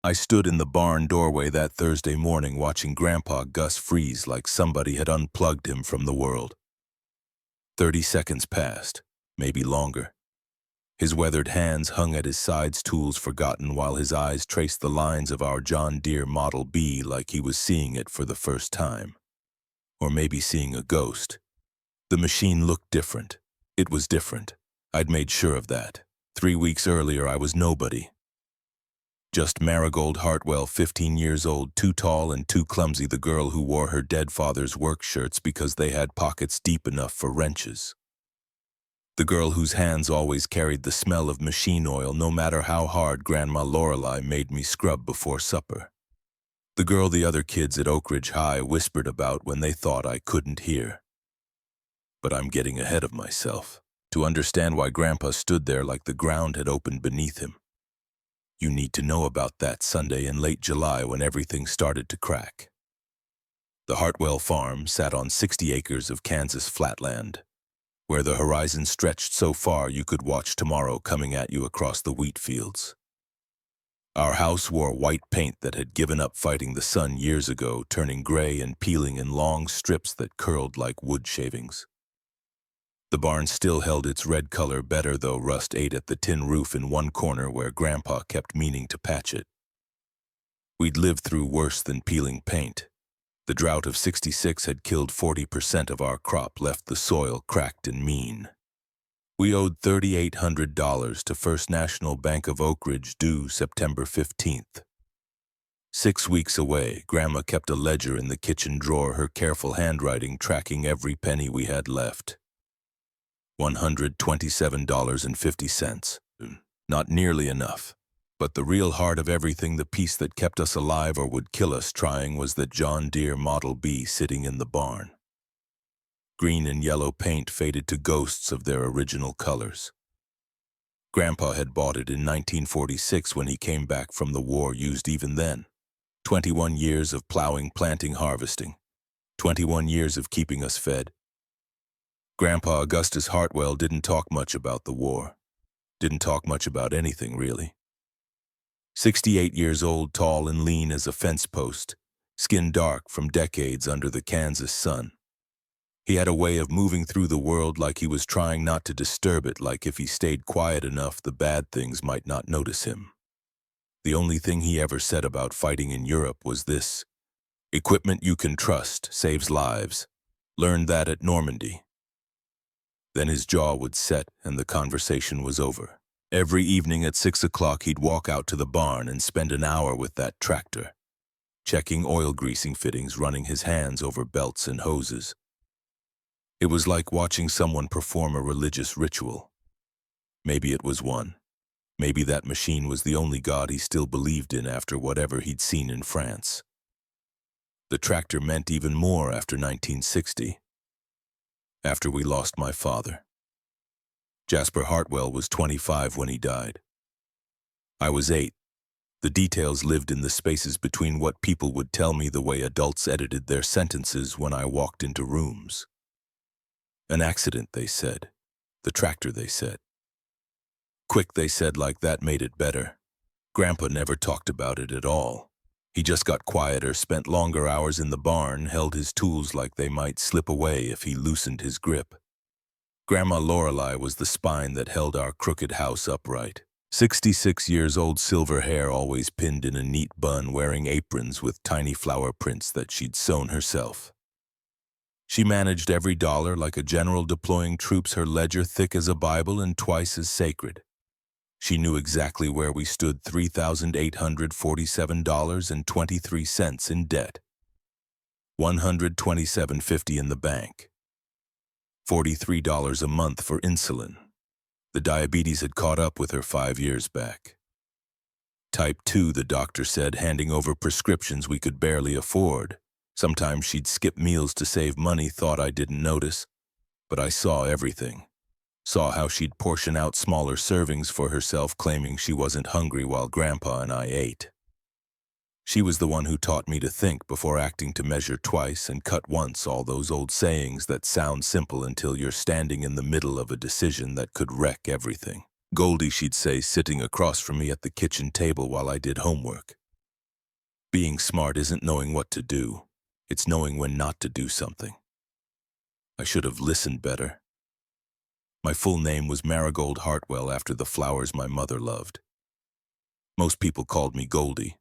I stood in the barn doorway that Thursday morning watching Grandpa Gus freeze like somebody had unplugged him from the world. 30 seconds passed, maybe longer. His weathered hands hung at his sides, tools forgotten, while his eyes traced the lines of our John Deere Model B like he was seeing it for the first time. Or maybe seeing a ghost. The machine looked different. It was different. I'd made sure of that. 3 weeks earlier, I was nobody. Just Marigold Hartwell, 15 years old, too tall and too clumsy, the girl who wore her dead father's work shirts because they had pockets deep enough for wrenches. The girl whose hands always carried the smell of machine oil no matter how hard Grandma Lorelei made me scrub before supper. The girl the other kids at Oak Ridge High whispered about when they thought I couldn't hear. But I'm getting ahead of myself. To understand why Grandpa stood there like the ground had opened beneath him, you need to know about that Sunday in late July when everything started to crack. The Hartwell farm sat on 60 acres of Kansas flatland, where the horizon stretched so far you could watch tomorrow coming at you across the wheat fields. Our house wore white paint that had given up fighting the sun years ago, turning gray and peeling in long strips that curled like wood shavings. The barn still held its red color better, though rust ate at the tin roof in one corner where Grandpa kept meaning to patch it. We'd lived through worse than peeling paint. The drought of '66 had killed 40% of our crop, left the soil cracked and mean. We owed $3,800 to First National Bank of Oak Ridge, due September 15th. 6 weeks away, Grandma kept a ledger in the kitchen drawer, her careful handwriting tracking every penny we had left. $127.50. Not nearly enough. But the real heart of everything, the piece that kept us alive or would kill us trying, was that John Deere Model B sitting in the barn. Green and yellow paint faded to ghosts of their original colors. Grandpa had bought it in 1946 when he came back from the war, used even then. 21 years of plowing, planting, harvesting. 21 years of keeping us fed. Grandpa Augustus Hartwell didn't talk much about the war. Didn't talk much about anything, really. 68 years old, tall and lean as a fence post, skin dark from decades under the Kansas sun. He had a way of moving through the world like he was trying not to disturb it, like if he stayed quiet enough, the bad things might not notice him. The only thing he ever said about fighting in Europe was this: equipment you can trust saves lives. Learned that at Normandy. Then his jaw would set and the conversation was over. Every evening at 6 o'clock he'd walk out to the barn and spend an hour with that tractor, checking oil greasing fittings, running his hands over belts and hoses. It was like watching someone perform a religious ritual. Maybe it was one. Maybe that machine was the only God he still believed in after whatever he'd seen in France. The tractor meant even more after 1960. After we lost my father. Jasper Hartwell was 25 when he died. I was 8. The details lived in the spaces between what people would tell me, the way adults edited their sentences when I walked into rooms. An accident, they said. The tractor, they said. Quick, they said, like that made it better. Grandpa never talked about it at all. He just got quieter, spent longer hours in the barn, held his tools like they might slip away if he loosened his grip. Grandma Lorelei was the spine that held our crooked house upright. 66 years old, silver hair always pinned in a neat bun, wearing aprons with tiny flower prints that she'd sewn herself. She managed every dollar like a general deploying troops, her ledger thick as a Bible and twice as sacred. She knew exactly where we stood, $3,847.23 in debt, $127.50 in the bank, $43 a month for insulin. The diabetes had caught up with her 5 years back. Type 2, the doctor said, handing over prescriptions we could barely afford. Sometimes she'd skip meals to save money, thought I didn't notice, but I saw everything. Saw how she'd portion out smaller servings for herself, claiming she wasn't hungry while Grandpa and I ate. She was the one who taught me to think before acting, to measure twice and cut once, all those old sayings that sound simple until you're standing in the middle of a decision that could wreck everything. Goldie, she'd say, sitting across from me at the kitchen table while I did homework. Being smart isn't knowing what to do. It's knowing when not to do something. I should have listened better. My full name was Marigold Hartwell after the flowers my mother loved. Most people called me Goldie.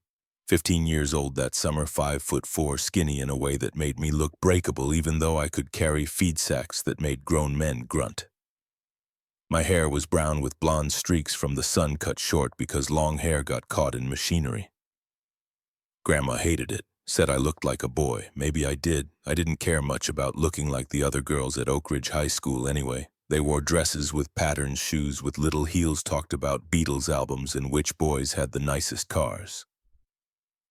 15 years old that summer, 5'4", skinny in a way that made me look breakable even though I could carry feed sacks that made grown men grunt. My hair was brown with blonde streaks from the sun cut short because long hair got caught in machinery. Grandma hated it, said I looked like a boy. Maybe I did. I didn't care much about looking like the other girls at Oak Ridge High School anyway. They wore dresses with patterned shoes with little heels, talked about Beatles albums and which boys had the nicest cars.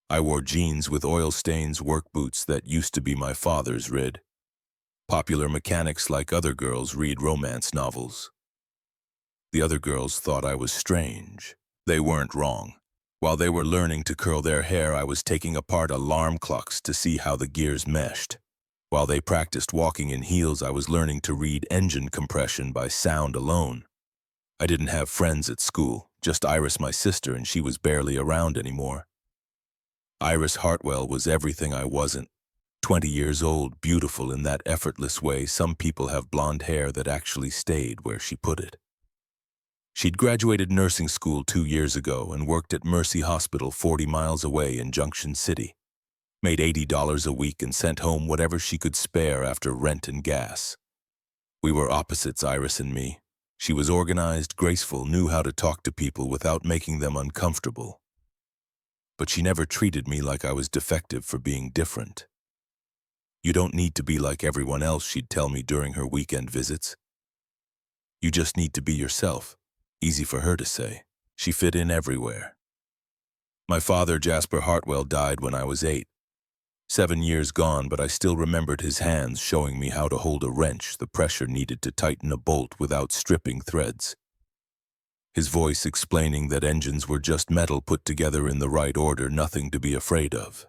I wore jeans with oil stains, work boots that used to be my father's red. Popular mechanics like other girls read romance novels. The other girls thought I was strange. They weren't wrong. While they were learning to curl their hair, I was taking apart alarm clocks to see how the gears meshed. While they practiced walking in heels, I was learning to read engine compression by sound alone. I didn't have friends at school, just Iris, my sister, and she was barely around anymore. Iris Hartwell was everything I wasn't. 20 years old, beautiful in that effortless way some people have blonde hair that actually stayed where she put it. She'd graduated nursing school 2 years ago and worked at Mercy Hospital 40 miles away in Junction City. Made $80 a week and sent home whatever she could spare after rent and gas. We were opposites, Iris and me. She was organized, graceful, knew how to talk to people without making them uncomfortable. But she never treated me like I was defective for being different. You don't need to be like everyone else, she'd tell me during her weekend visits. You just need to be yourself. Easy for her to say. She fit in everywhere. My father, Jasper Hartwell, died when I was 8. 7 years gone, but I still remembered his hands showing me how to hold a wrench, the pressure needed to tighten a bolt without stripping threads. His voice explaining that engines were just metal put together in the right order, nothing to be afraid of.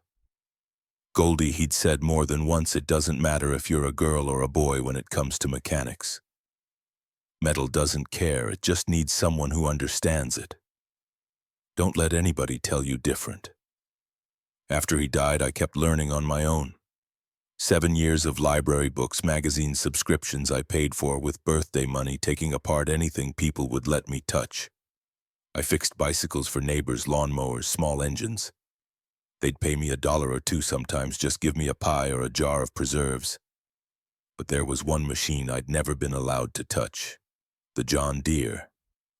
Goldie, he'd said more than once, it doesn't matter if you're a girl or a boy when it comes to mechanics. Metal doesn't care, it just needs someone who understands it. Don't let anybody tell you different. After he died, I kept learning on my own. 7 years of library books, magazine subscriptions I paid for with birthday money, taking apart anything people would let me touch. I fixed bicycles for neighbors, lawnmowers, small engines. They'd pay me $1 or $2 sometimes, just give me a pie or a jar of preserves. But there was one machine I'd never been allowed to touch. The John Deere.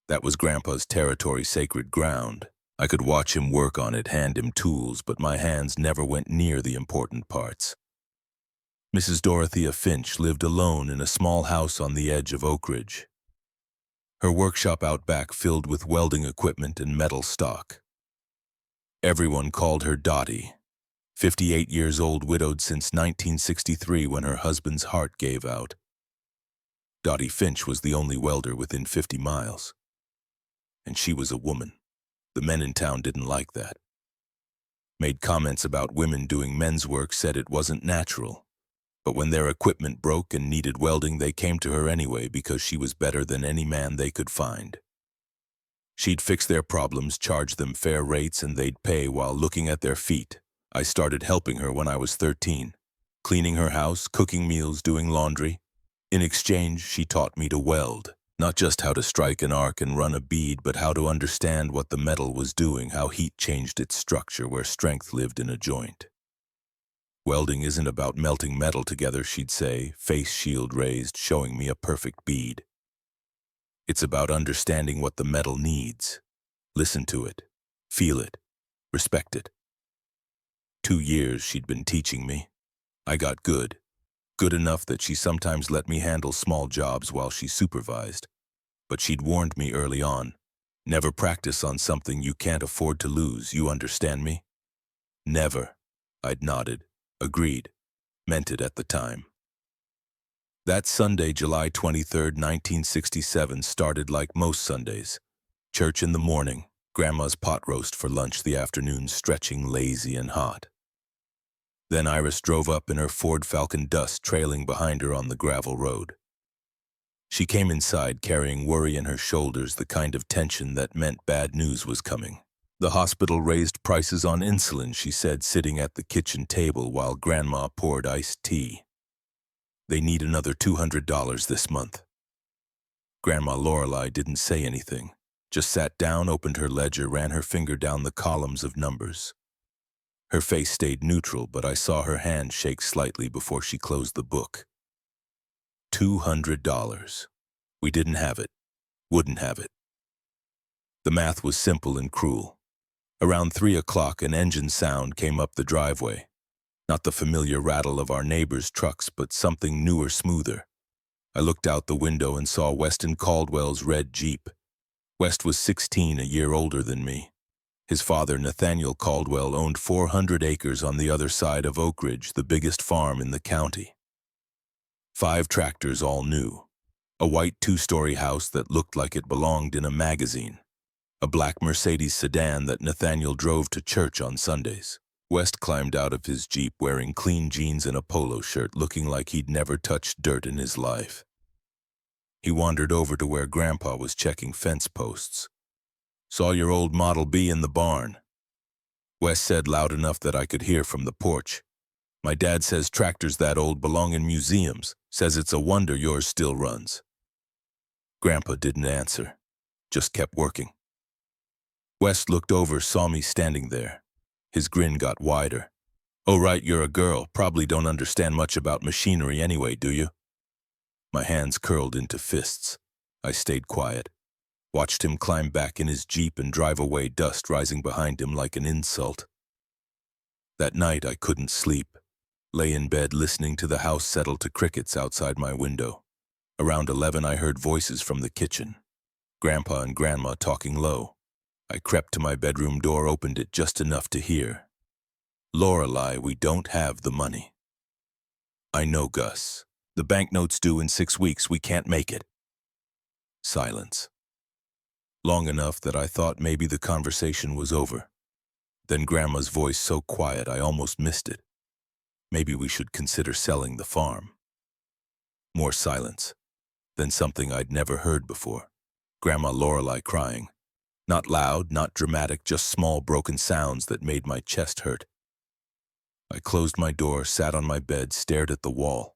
That was Grandpa's territory, sacred ground. I could watch him work on it, hand him tools, but my hands never went near the important parts. Mrs. Dottie Finch lived alone in a small house on the edge of Oak Ridge. Her workshop out back filled with welding equipment and metal stock. Everyone called her Dottie. 58 years old, widowed since 1963 when her husband's heart gave out. Dottie Finch was the only welder within 50 miles. And she was a woman. The men in town didn't like that. Made comments about women doing men's work, said it wasn't natural. But when their equipment broke and needed welding, they came to her anyway because she was better than any man they could find. She'd fix their problems, charge them fair rates, and they'd pay while looking at their feet. I started helping her when I was 13, cleaning her house, cooking meals, doing laundry. In exchange, she taught me to weld, not just how to strike an arc and run a bead, but how to understand what the metal was doing, how heat changed its structure, where strength lived in a joint. Welding isn't about melting metal together, she'd say, face shield raised, showing me a perfect bead. It's about understanding what the metal needs. Listen to it, feel it, respect it. 2 years she'd been teaching me. I got good. Good enough that she sometimes let me handle small jobs while she supervised. But she'd warned me early on, never practice on something you can't afford to lose, you understand me? Never. I'd nodded, agreed, meant it at the time. That Sunday, July 23, 1967, started like most Sundays. Church in the morning, Grandma's pot roast for lunch the afternoon, stretching, lazy and hot. Then Iris drove up in her Ford Falcon, dust trailing behind her on the gravel road. She came inside carrying worry in her shoulders, the kind of tension that meant bad news was coming. The hospital raised prices on insulin, she said, sitting at the kitchen table while Grandma poured iced tea. They need another $200 this month. Grandma Lorelei didn't say anything, just sat down, opened her ledger, ran her finger down the columns of numbers. Her face stayed neutral, but I saw her hand shake slightly before she closed the book. $200. We didn't have it, wouldn't have it. The math was simple and cruel. Around 3 o'clock, an engine sound came up the driveway. Not the familiar rattle of our neighbors' trucks, but something newer, smoother. I looked out the window and saw Weston Caldwell's red Jeep. West was 16, a year older than me. His father, Nathaniel Caldwell, owned 400 acres on the other side of Oak Ridge, the biggest farm in the county. 5 tractors, all new. A white 2-story house that looked like it belonged in a magazine. A black Mercedes sedan that Nathaniel drove to church on Sundays. West climbed out of his Jeep wearing clean jeans and a polo shirt, looking like he'd never touched dirt in his life. He wandered over to where Grandpa was checking fence posts. "Saw your old Model B in the barn," West said loud enough that I could hear from the porch. "My dad says tractors that old belong in museums, says it's a wonder yours still runs." Grandpa didn't answer, just kept working. West looked over, saw me standing there. His grin got wider. "Oh right, you're a girl, probably don't understand much about machinery anyway, do you?" My hands curled into fists. I stayed quiet. Watched him climb back in his Jeep and drive away, dust rising behind him like an insult. That night I couldn't sleep. Lay in bed listening to the house settle to crickets outside my window. Around 11 I heard voices from the kitchen. Grandpa and Grandma talking low. I crept to my bedroom door, opened it just enough to hear. "Lorelei, we don't have the money." "I know, Gus. The banknote's due in 6 weeks. We can't make it." Silence. Long enough that I thought maybe the conversation was over. Then Grandma's voice so quiet I almost missed it. "Maybe we should consider selling the farm." More silence. Then something I'd never heard before. Grandma Lorelei crying. Not loud, not dramatic, just small broken sounds that made my chest hurt. I closed my door, sat on my bed, stared at the wall.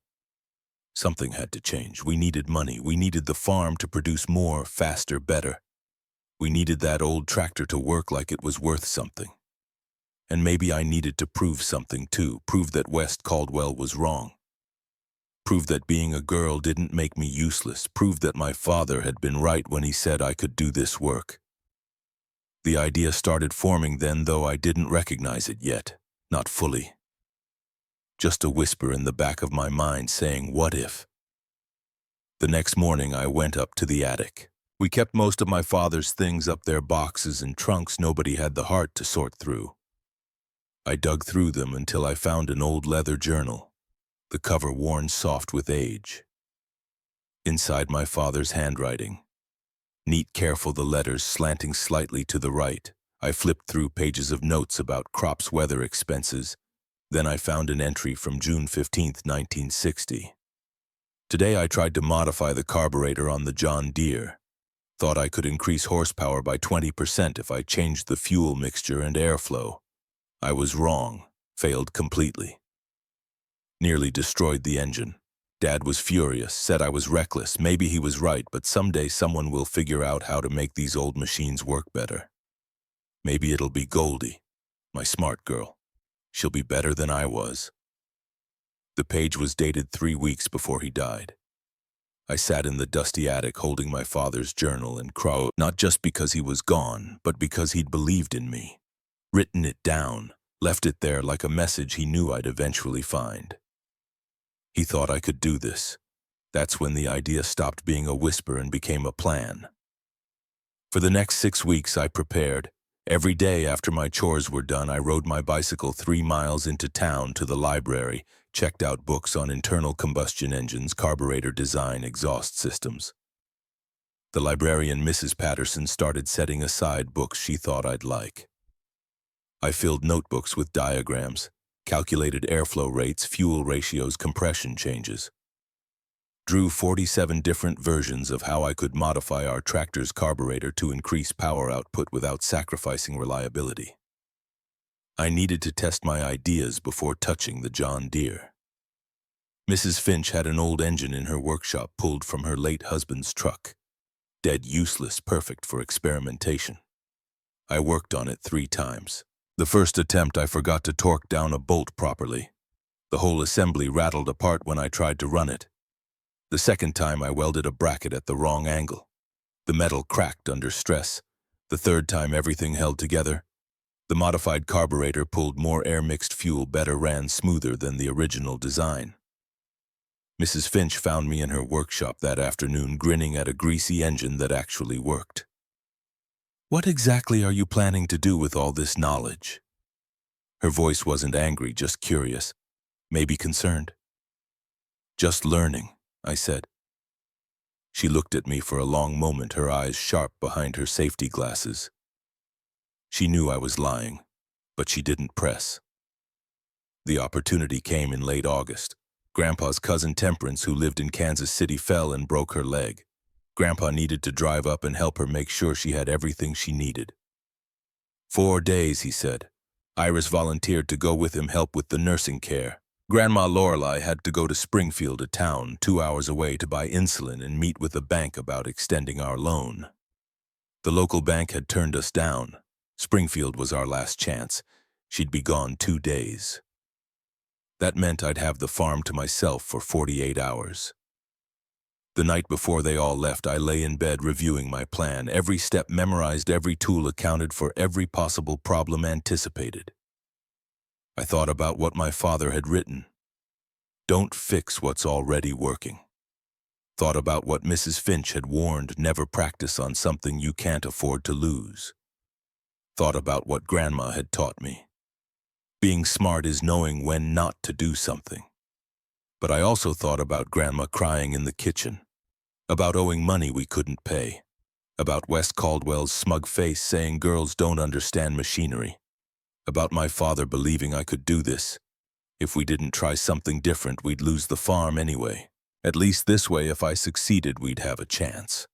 Something had to change. We needed money. We needed the farm to produce more, faster, better. We needed that old tractor to work like it was worth something. And maybe I needed to prove something too, prove that West Caldwell was wrong. Prove that being a girl didn't make me useless, prove that my father had been right when he said I could do this work. The idea started forming then, though I didn't recognize it yet, not fully. Just a whisper in the back of my mind saying, what if? The next morning I went up to the attic. We kept most of my father's things up there, boxes and trunks nobody had the heart to sort through. I dug through them until I found an old leather journal, the cover worn soft with age. Inside, my father's handwriting. Neat, careful, the letters slanting slightly to the right. I flipped through pages of notes about crops, weather, expenses. Then I found an entry from June 15, 1960. Today I tried to modify the carburetor on the John Deere. Thought I could increase horsepower by 20% if I changed the fuel mixture and airflow. I was wrong, failed completely. Nearly destroyed the engine. Dad was furious, said I was reckless. Maybe he was right, but someday someone will figure out how to make these old machines work better. Maybe it'll be Goldie, my smart girl. She'll be better than I was. The page was dated 3 weeks before he died. I sat in the dusty attic holding my father's journal and cried, not just because he was gone, but because he'd believed in me. Written it down, left it there like a message he knew I'd eventually find. He thought I could do this. That's when the idea stopped being a whisper and became a plan. For the next 6 weeks I prepared. Every day after my chores were done, I rode my bicycle 3 miles into town to the library, checked out books on internal combustion engines, carburetor design, exhaust systems. The librarian, Mrs. Patterson, started setting aside books she thought I'd like. I filled notebooks with diagrams, calculated airflow rates, fuel ratios, compression changes. drew 47 different versions of how I could modify our tractor's carburetor to increase power output without sacrificing reliability. I needed to test my ideas before touching the John Deere. Mrs. Finch had an old engine in her workshop pulled from her late husband's truck. Dead useless, perfect for experimentation. I worked on it 3 times. The first attempt I forgot to torque down a bolt properly. The whole assembly rattled apart when I tried to run it. The second time I welded a bracket at the wrong angle. The metal cracked under stress. The third time everything held together. The modified carburetor pulled more air-mixed fuel, better, ran smoother than the original design. Mrs. Finch found me in her workshop that afternoon grinning at a greasy engine that actually worked. "What exactly are you planning to do with all this knowledge?" Her voice wasn't angry, just curious, maybe concerned. "Just learning," I said. She looked at me for a long moment, her eyes sharp behind her safety glasses. She knew I was lying, but she didn't press. The opportunity came in late August. Grandpa's cousin Temperance, who lived in Kansas City, fell and broke her leg. Grandpa needed to drive up and help her make sure she had everything she needed. 4 days, he said. Iris volunteered to go with him, help with the nursing care. Grandma Lorelei had to go to Springfield, a town 2 hours away, to buy insulin and meet with a bank about extending our loan. The local bank had turned us down. Springfield was our last chance. She'd be gone 2 days. That meant I'd have the farm to myself for 48 hours. The night before they all left, I lay in bed reviewing my plan, every step memorized, every tool accounted for, every possible problem anticipated. I thought about what my father had written. Don't fix what's already working. Thought about what Mrs. Finch had warned, never practice on something you can't afford to lose. Thought about what Grandma had taught me. Being smart is knowing when not to do something. But I also thought about Grandma crying in the kitchen, about owing money we couldn't pay, about Wes Caldwell's smug face saying girls don't understand machinery, about my father believing I could do this. If we didn't try something different, we'd lose the farm anyway. At least this way, if I succeeded, we'd have a chance.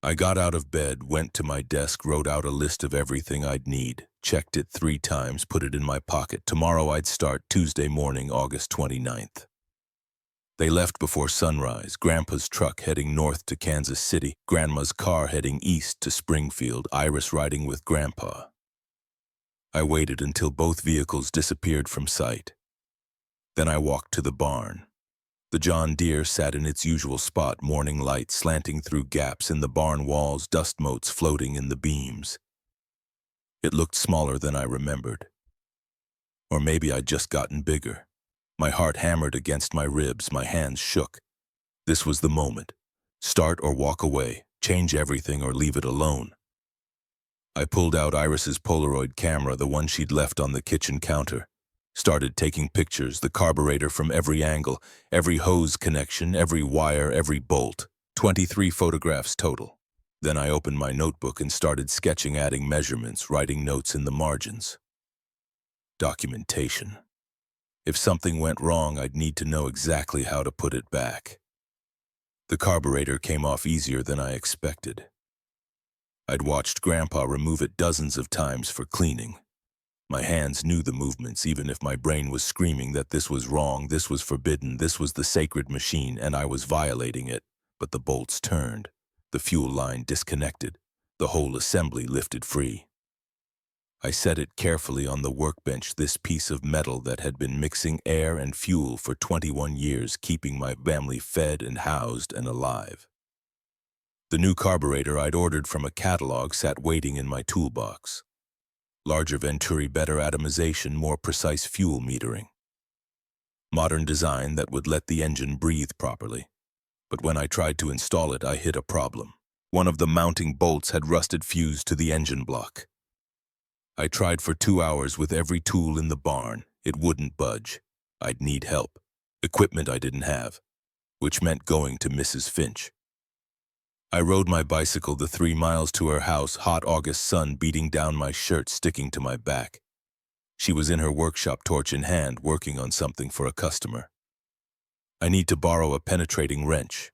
I got out of bed, went to my desk, wrote out a list of everything I'd need, checked it 3 times, put it in my pocket. Tomorrow I'd start, Tuesday morning, August 29th. They left before sunrise, Grandpa's truck heading north to Kansas City, Grandma's car heading east to Springfield, Iris riding with Grandpa. I waited until both vehicles disappeared from sight. Then I walked to the barn. The John Deere sat in its usual spot, morning light slanting through gaps in the barn walls, dust motes floating in the beams. It looked smaller than I remembered. Or maybe I'd just gotten bigger. My heart hammered against my ribs, my hands shook. This was the moment. Start or walk away, change everything or leave it alone. I pulled out Iris's Polaroid camera, the one she'd left on the kitchen counter. Started taking pictures, the carburetor from every angle, every hose connection, every wire, every bolt. 23 photographs total. Then I opened my notebook and started sketching, adding measurements, writing notes in the margins. Documentation. If something went wrong, I'd need to know exactly how to put it back. The carburetor came off easier than I expected. I'd watched Grandpa remove it dozens of times for cleaning. My hands knew the movements, even if my brain was screaming that this was wrong, this was forbidden, this was the sacred machine, and I was violating it. But the bolts turned, the fuel line disconnected, the whole assembly lifted free. I set it carefully on the workbench, this piece of metal that had been mixing air and fuel for 21 years, keeping my family fed and housed and alive. The new carburetor I'd ordered from a catalog sat waiting in my toolbox. Larger venturi, better atomization, more precise fuel metering. Modern design that would let the engine breathe properly. But when I tried to install it, I hit a problem. One of the mounting bolts had rusted fused to the engine block. I tried for 2 hours with every tool in the barn. It wouldn't budge. I'd need help. Equipment I didn't have, which meant going to Mrs. Finch. I rode my bicycle the 3 miles to her house, hot August sun beating down my shirt, sticking to my back. She was in her workshop, torch in hand, working on something for a customer. I need to borrow a penetrating wrench.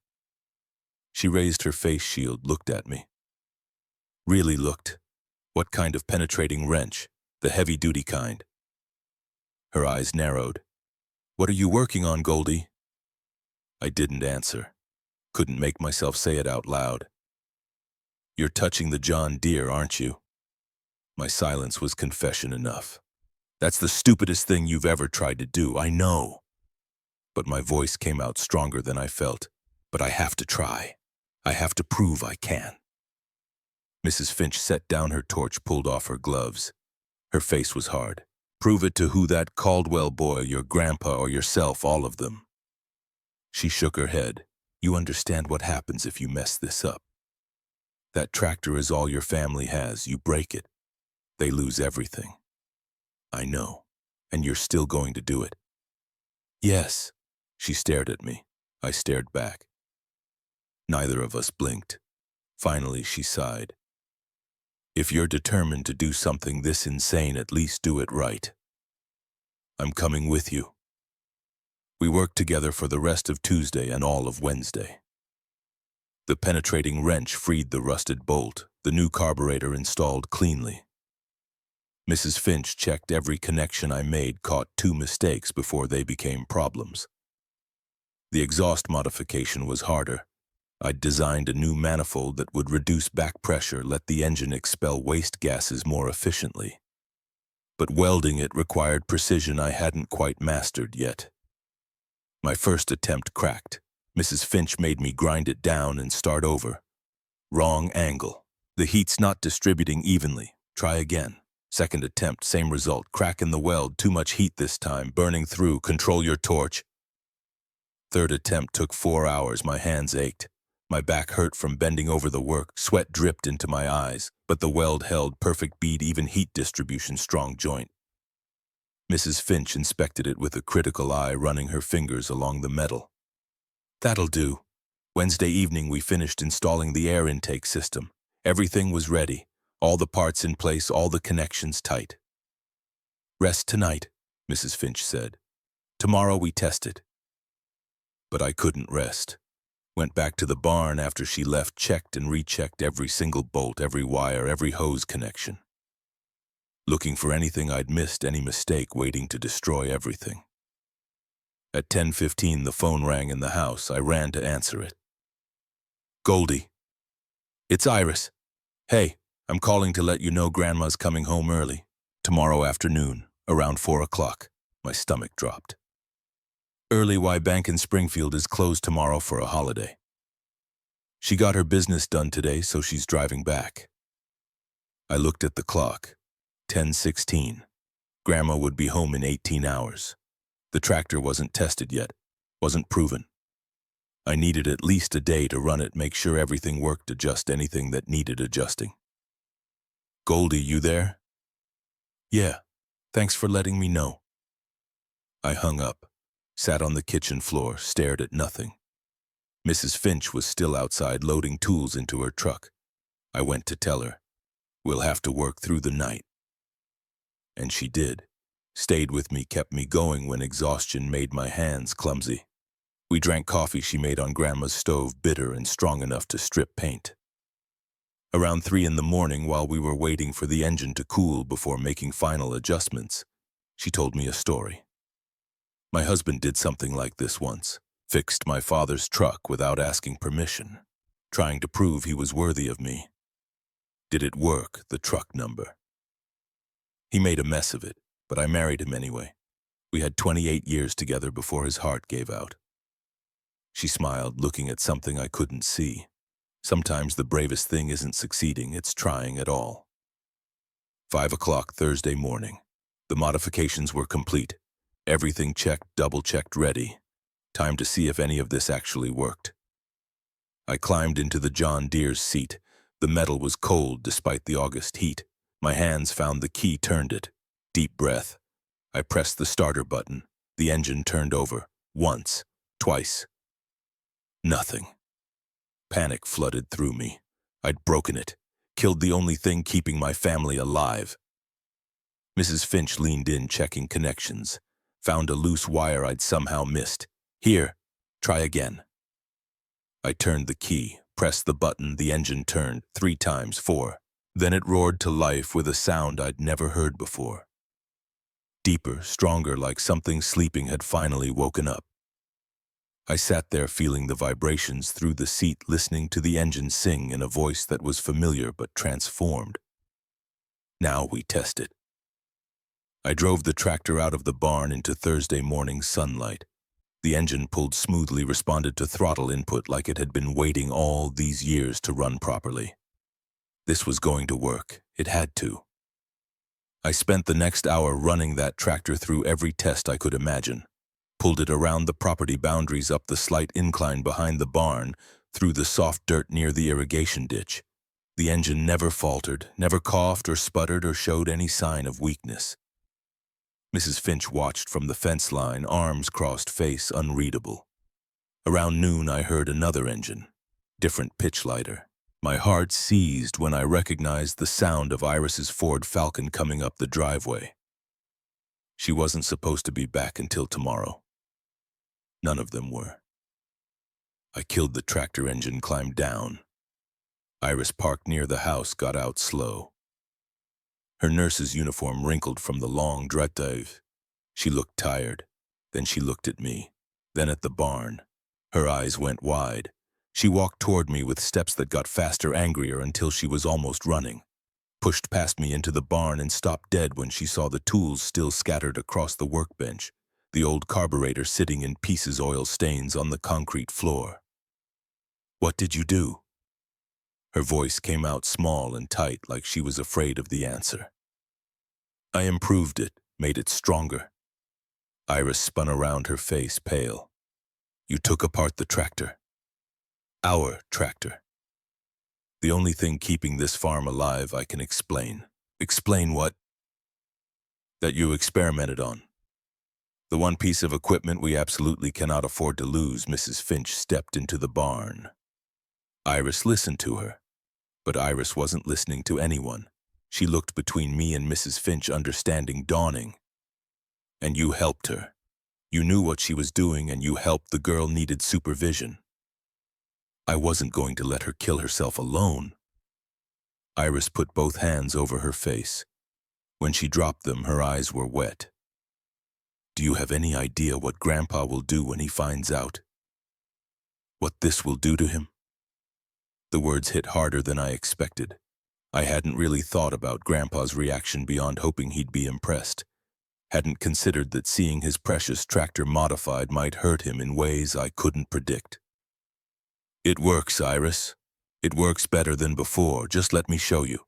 She raised her face shield, looked at me. Really looked. What kind of penetrating wrench? The heavy-duty kind. Her eyes narrowed. What are you working on, Goldie? I didn't answer. Couldn't make myself say it out loud. You're touching the John Deere, aren't you? My silence was confession enough. That's the stupidest thing you've ever tried to do, I know. But my voice came out stronger than I felt. But I have to try. I have to prove I can. Mrs. Finch set down her torch, pulled off her gloves. Her face was hard. Prove it to who? That Caldwell boy, your grandpa, or yourself, all of them. She shook her head. You understand what happens if you mess this up. That tractor is all your family has. You break it. They lose everything. I know. And you're still going to do it. Yes. She stared at me. I stared back. Neither of us blinked. Finally, she sighed. If you're determined to do something this insane, at least do it right. I'm coming with you. We worked together for the rest of Tuesday and all of Wednesday. The penetrating wrench freed the rusted bolt, the new carburetor installed cleanly. Mrs. Finch checked every connection I made, caught 2 mistakes before they became problems. The exhaust modification was harder. I'd designed a new manifold that would reduce back pressure, let the engine expel waste gases more efficiently. But welding it required precision I hadn't quite mastered yet. My first attempt cracked. Mrs. Finch made me grind it down and start over. Wrong angle. The heat's not distributing evenly. Try again. Second attempt, same result. Crack in the weld, too much heat this time, burning through. Control your torch. Third attempt took 4 hours. My hands ached. My back hurt from bending over the work. Sweat dripped into my eyes, but the weld held perfect bead, even heat distribution, strong joint. Mrs. Finch inspected it with a critical eye, running her fingers along the metal. That'll do. Wednesday evening we finished installing the air intake system. Everything was ready. All the parts in place, all the connections tight. Rest tonight, Mrs. Finch said. Tomorrow we test it. But I couldn't rest. Went back to the barn after she left, checked and rechecked every single bolt, every wire, every hose connection. Looking for anything I'd missed, any mistake, waiting to destroy everything. At 10:15 the phone rang in the house. I ran to answer it. Goldie. It's Iris. Hey, I'm calling to let you know Grandma's coming home early. Tomorrow afternoon, around 4 o'clock. My stomach dropped. Early. Why? Bank in Springfield is closed tomorrow for a holiday. She got her business done today, so she's driving back. I looked at the clock. 10:16. Grandma would be home in 18 hours. The tractor wasn't tested yet, wasn't proven. I needed at least a day to run it, make sure everything worked, adjust anything that needed adjusting. Goldie, you there? Yeah, thanks for letting me know. I hung up, sat on the kitchen floor, stared at nothing. Mrs. Finch was still outside loading tools into her truck. I went to tell her, we'll have to work through the night. And she did. Stayed with me, kept me going when exhaustion made my hands clumsy. We drank coffee she made on Grandma's stove, bitter and strong enough to strip paint. Around 3 in the morning, while we were waiting for the engine to cool before making final adjustments, she told me a story. My husband did something like this once, fixed my father's truck without asking permission, trying to prove he was worthy of me. Did it work, the truck number? He made a mess of it, but I married him anyway. We had 28 years together before his heart gave out. She smiled, looking at something I couldn't see. Sometimes the bravest thing isn't succeeding, it's trying at all. 5 o'clock Thursday morning. The modifications were complete. Everything checked, double-checked, ready. Time to see if any of this actually worked. I climbed into the John Deere's seat. The metal was cold despite the August heat. My hands found the key, turned it. Deep breath. I pressed the starter button. The engine turned over. Once. Twice. Nothing. Panic flooded through me. I'd broken it. Killed the only thing keeping my family alive. Mrs. Finch leaned in, checking connections. Found a loose wire I'd somehow missed. Here, Try again. I turned the key, pressed the button, the engine turned 3 times, 4. Then it roared to life with a sound I'd never heard before. Deeper, stronger, like something sleeping had finally woken up. I sat there feeling the vibrations through the seat, listening to the engine sing in a voice that was familiar but transformed. Now we tested. I drove the tractor out of the barn into Thursday morning sunlight. The engine pulled smoothly, responded to throttle input like it had been waiting all these years to run properly. This was going to work. It had to. I spent the next hour running that tractor through every test I could imagine. Pulled it around the property boundaries, up the slight incline behind the barn, through the soft dirt near the irrigation ditch. The engine never faltered, never coughed or sputtered or showed any sign of weakness. Mrs. Finch watched from the fence line, arms crossed, face unreadable. Around noon I heard another engine, different pitch lighter. My heart seized when I recognized the sound of Iris's Ford Falcon coming up the driveway. She wasn't supposed to be back until tomorrow. None of them were. I killed the tractor engine, climbed down. Iris parked near the house, got out slow. Her nurse's uniform wrinkled from the long drive. She looked tired. Then she looked at me, then at the barn. Her eyes went wide. She walked toward me with steps that got faster, angrier, until she was almost running. Pushed past me into the barn and stopped dead when she saw the tools still scattered across the workbench, the old carburetor sitting in pieces, oil stains on the concrete floor. "What did you do?" Her voice came out small and tight, like she was afraid of the answer. "I improved it, made it stronger." Iris spun around, her face pale. "You took apart the tractor. Our tractor. The only thing keeping this farm alive I can explain." "Explain what?" "That you experimented on. The one piece of equipment we absolutely cannot afford to lose." Mrs. Finch stepped into the barn. Iris listened to her, but Iris wasn't listening to anyone. She looked between me and Mrs. Finch, understanding dawning. "And you helped her. You knew what she was doing, and you helped. The girl needed supervision. I wasn't going to let her kill herself alone." Iris put both hands over her face. When she dropped them, her eyes were wet. "Do you have any idea what Grandpa will do when he finds out? What this will do to him?" The words hit harder than I expected. I hadn't really thought about Grandpa's reaction beyond hoping he'd be impressed. Hadn't considered that seeing his precious tractor modified might hurt him in ways I couldn't predict. "It works, Iris. It works better than before. Just let me show you."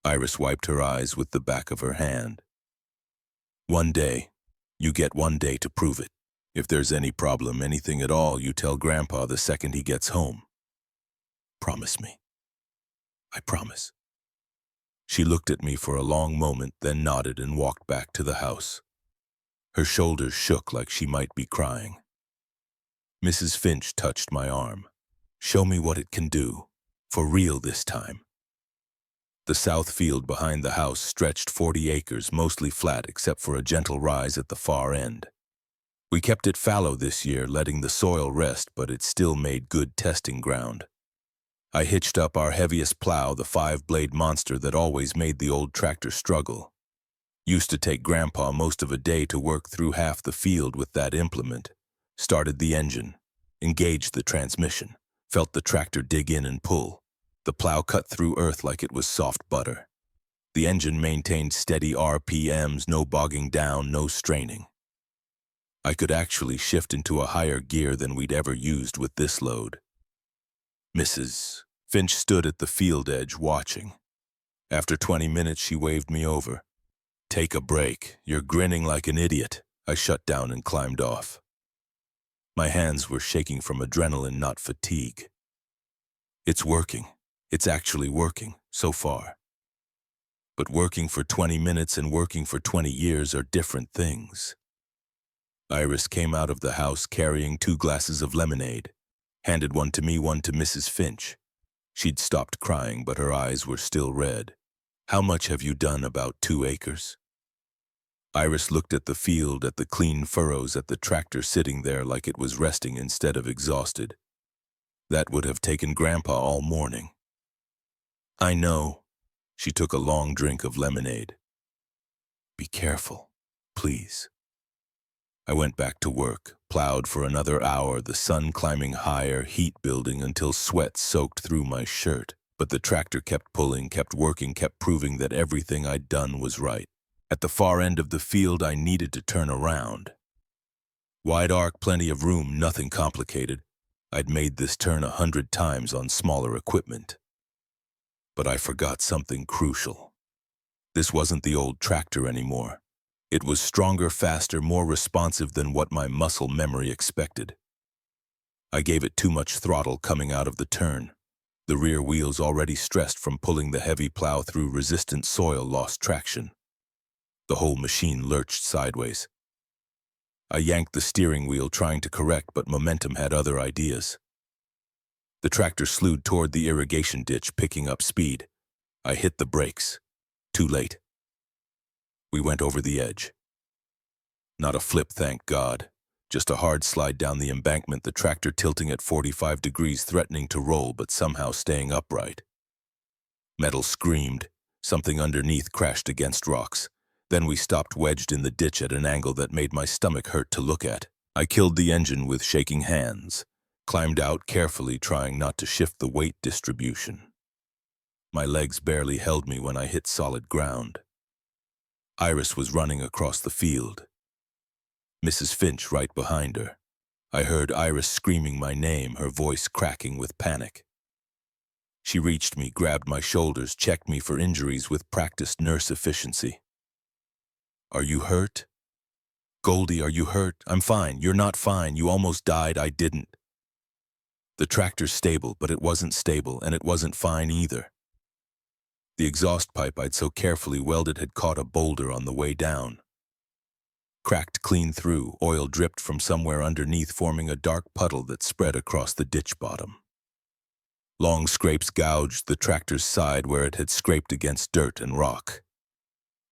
Iris wiped her eyes with the back of her hand. "One day. You get one day to prove it. If there's any problem, anything at all, you tell Grandpa the second he gets home. Promise me." "I promise." She looked at me for a long moment, then nodded and walked back to the house. Her shoulders shook like she might be crying. Mrs. Finch touched my arm. "Show me what it can do. For real this time." The south field behind the house stretched 40 acres, mostly flat except for a gentle rise at the far end. We kept it fallow this year, letting the soil rest, but it still made good testing ground. I hitched up our heaviest plow, the 5-blade monster that always made the old tractor struggle. Used to take Grandpa most of a day to work through half the field with that implement. Started the engine, engaged the transmission, felt the tractor dig in and pull. The plow cut through earth like it was soft butter. The engine maintained steady RPMs, no bogging down, no straining. I could actually shift into a higher gear than we'd ever used with this load. Mrs. Finch stood at the field edge watching. After 20 minutes, she waved me over. "Take a break. You're grinning like an idiot." I shut down and climbed off. My hands were shaking from adrenaline, not fatigue. "It's working. It's actually working, so far." But working for 20 minutes and working for 20 years are different things. Iris came out of the house carrying 2 glasses of lemonade, handed one to me, one to Mrs. Finch. She'd stopped crying, but her eyes were still red. "How much have you done about 2 acres?" Iris looked at the field, at the clean furrows, at the tractor sitting there like it was resting instead of exhausted. That would have taken Grandpa all morning. I know. She took a long drink of lemonade. Be careful, please. I went back to work, plowed for another hour, the sun climbing higher, heat building until sweat soaked through my shirt. But the tractor kept pulling, kept working, kept proving that everything I'd done was right. At the far end of the field, I needed to turn around. Wide arc, plenty of room, nothing complicated. I'd made this turn 100 times on smaller equipment. But I forgot something crucial. This wasn't the old tractor anymore. It was stronger, faster, more responsive than what my muscle memory expected. I gave it too much throttle coming out of the turn. The rear wheels, already stressed from pulling the heavy plow through resistant soil, lost traction. The whole machine lurched sideways. I yanked the steering wheel, trying to correct, but momentum had other ideas. The tractor slewed toward the irrigation ditch, picking up speed. I hit the brakes. Too late. We went over the edge. Not a flip, thank God. Just a hard slide down the embankment, the tractor tilting at 45 degrees, threatening to roll, but somehow staying upright. Metal screamed. Something underneath crashed against rocks. Then we stopped wedged in the ditch at an angle that made my stomach hurt to look at. I killed the engine with shaking hands, climbed out carefully, trying not to shift the weight distribution. My legs barely held me when I hit solid ground. Iris was running across the field. Mrs. Finch right behind her. I heard Iris screaming my name, her voice cracking with panic. She reached me, grabbed my shoulders, checked me for injuries with practiced nurse efficiency. Are you hurt? Goldie, are you hurt? I'm fine. You're not fine. You almost died. I didn't. The tractor's stable, but it wasn't stable, and it wasn't fine either. The exhaust pipe I'd so carefully welded had caught a boulder on the way down. Cracked clean through, oil dripped from somewhere underneath, forming a dark puddle that spread across the ditch bottom. Long scrapes gouged the tractor's side where it had scraped against dirt and rock.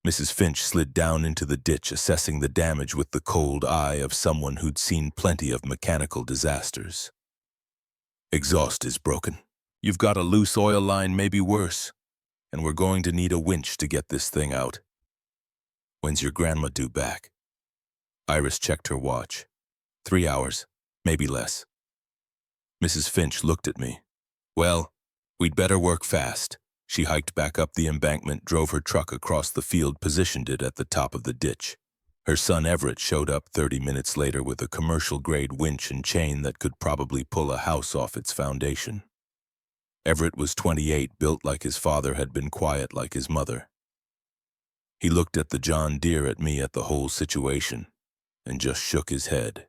Mrs. Finch slid down into the ditch, assessing the damage with the cold eye of someone who'd seen plenty of mechanical disasters. Exhaust is broken. You've got a loose oil line, maybe worse. And we're going to need a winch to get this thing out. When's your grandma due back? Iris checked her watch. 3 hours, maybe less. Mrs. Finch looked at me. Well, we'd better work fast. She hiked back up the embankment, drove her truck across the field, positioned it at the top of the ditch. Her son Everett showed up 30 minutes later with a commercial-grade winch and chain that could probably pull a house off its foundation. Everett was 28, built like his father, had been quiet like his mother. He looked at the John Deere, at me, at the whole situation, and just shook his head.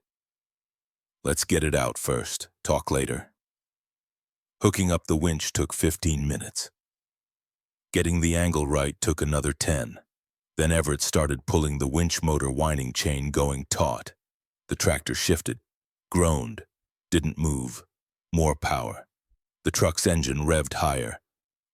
Let's get it out first, talk later. Hooking up the winch took 15 minutes. Getting the angle right took another 10. Then Everett started pulling the winch motor winding chain, going taut. The tractor shifted, groaned, didn't move. More power. The truck's engine revved higher.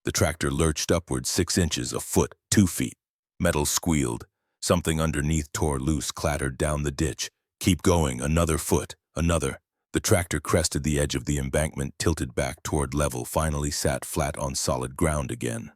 The tractor lurched upward 6 inches, a foot, 2 feet. Metal squealed. Something underneath tore loose, clattered down the ditch. Keep going, another foot, another. The tractor crested the edge of the embankment, tilted back toward level, finally sat flat on solid ground again.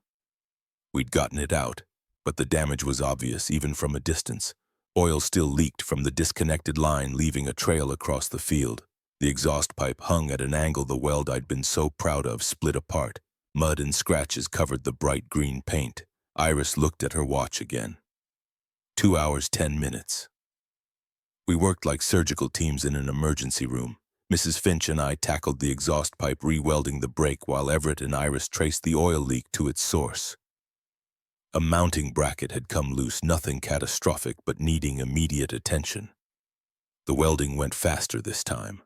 We'd gotten it out, but the damage was obvious even from a distance. Oil still leaked from the disconnected line, leaving a trail across the field. The exhaust pipe hung at an angle. The weld I'd been so proud of split apart. Mud and scratches covered the bright green paint. Iris looked at her watch again. 2 hours, 10 minutes. We worked like surgical teams in an emergency room. Mrs. Finch and I tackled the exhaust pipe, re-welding the brake, while Everett and Iris traced the oil leak to its source. A mounting bracket had come loose, nothing catastrophic, but needing immediate attention. The welding went faster this time.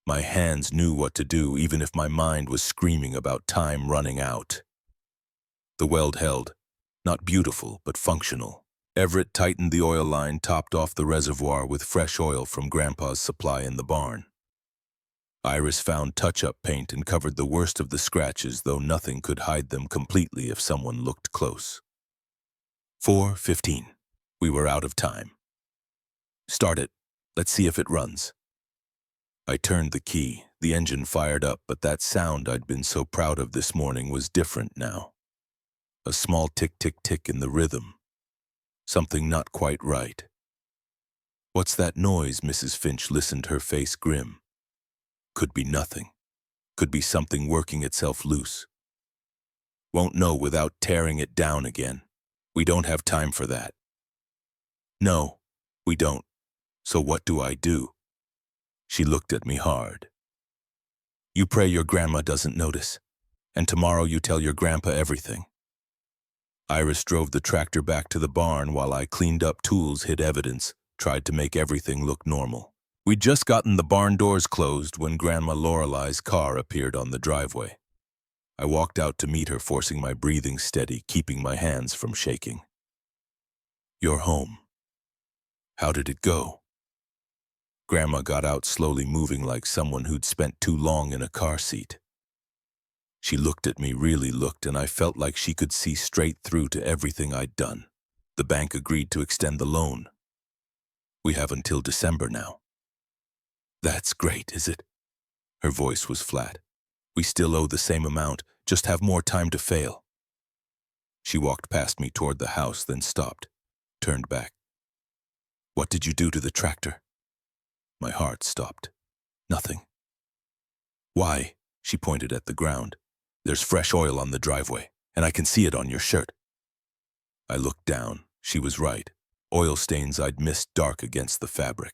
My hands knew what to do, even if my mind was screaming about time running out. The weld held. Not beautiful, but functional. Everett tightened the oil line, topped off the reservoir with fresh oil from Grandpa's supply in the barn. Iris found touch-up paint and covered the worst of the scratches, though nothing could hide them completely if someone looked close. 4:15. We were out of time. Start it. Let's see if it runs. I turned the key. The engine fired up, but that sound I'd been so proud of this morning was different now. A small tick-tick-tick in the rhythm. Something not quite right. What's that noise? Mrs. Finch listened, her face grim. Could be nothing. Could be something working itself loose. Won't know without tearing it down again. We don't have time for that. No, we don't. So what do I do? She looked at me hard. You pray your grandma doesn't notice, and tomorrow you tell your grandpa everything. Iris drove the tractor back to the barn while I cleaned up tools, hid evidence, tried to make everything look normal. We'd just gotten the barn doors closed when Grandma Lorelei's car appeared on the driveway. I walked out to meet her, forcing my breathing steady, keeping my hands from shaking. You're home. How did it go? Grandma got out slowly, moving like someone who'd spent too long in a car seat. She looked at me, really looked, and I felt like she could see straight through to everything I'd done. The bank agreed to extend the loan. We have until December now. That's great, is it? Her voice was flat. We still owe the same amount, just have more time to fail. She walked past me toward the house, then stopped, turned back. What did you do to the tractor? My heart stopped. Nothing. Why? She pointed at the ground. There's fresh oil on the driveway, and I can see it on your shirt. I looked down. She was right. Oil stains I'd missed dark against the fabric.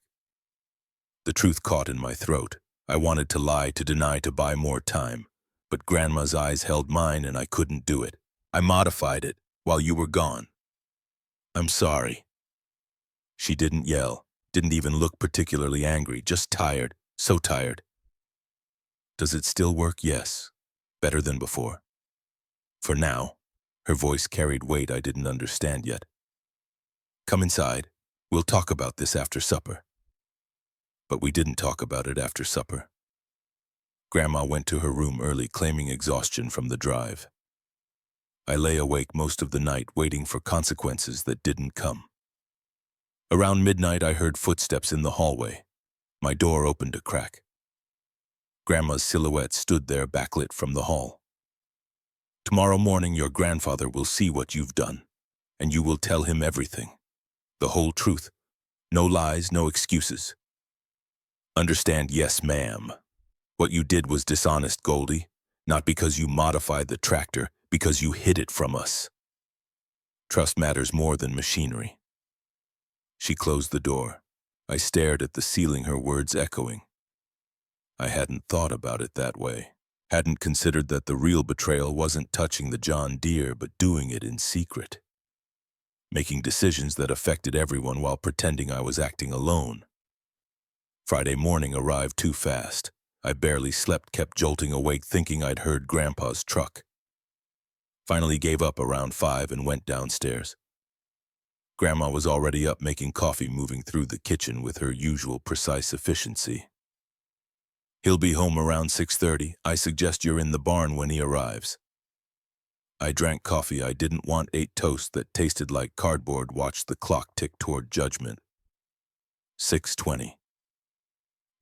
The truth caught in my throat. I wanted to lie, to deny, to buy more time, but Grandma's eyes held mine and I couldn't do it. I modified it while you were gone. I'm sorry. She didn't yell, didn't even look particularly angry, just tired, so tired. Does it still work? Yes. Better than before. For now. Her voice carried weight I didn't understand yet. Come inside. We'll talk about this after supper. But we didn't talk about it after supper. Grandma went to her room early, claiming exhaustion from the drive. I lay awake most of the night, waiting for consequences that didn't come. Around midnight, I heard footsteps in the hallway. My door opened a crack. Grandma's silhouette stood there, backlit from the hall. Tomorrow morning, your grandfather will see what you've done, and you will tell him everything. The whole truth. No lies, no excuses. Understand? Yes, ma'am. What you did was dishonest, Goldie. Not because you modified the tractor, because you hid it from us. Trust matters more than machinery. She closed the door. I stared at the ceiling, her words echoing. I hadn't thought about it that way. Hadn't considered that the real betrayal wasn't touching the John Deere, but doing it in secret. Making decisions that affected everyone while pretending I was acting alone. Friday morning arrived too fast. I barely slept, kept jolting awake, thinking I'd heard Grandpa's truck. Finally gave up around 5 and went downstairs. Grandma was already up making coffee, moving through the kitchen with her usual precise efficiency. He'll be home around 6:30. I suggest you're in the barn when he arrives. I drank coffee I didn't want, ate toast that tasted like cardboard, watched the clock tick toward judgment. 6:20.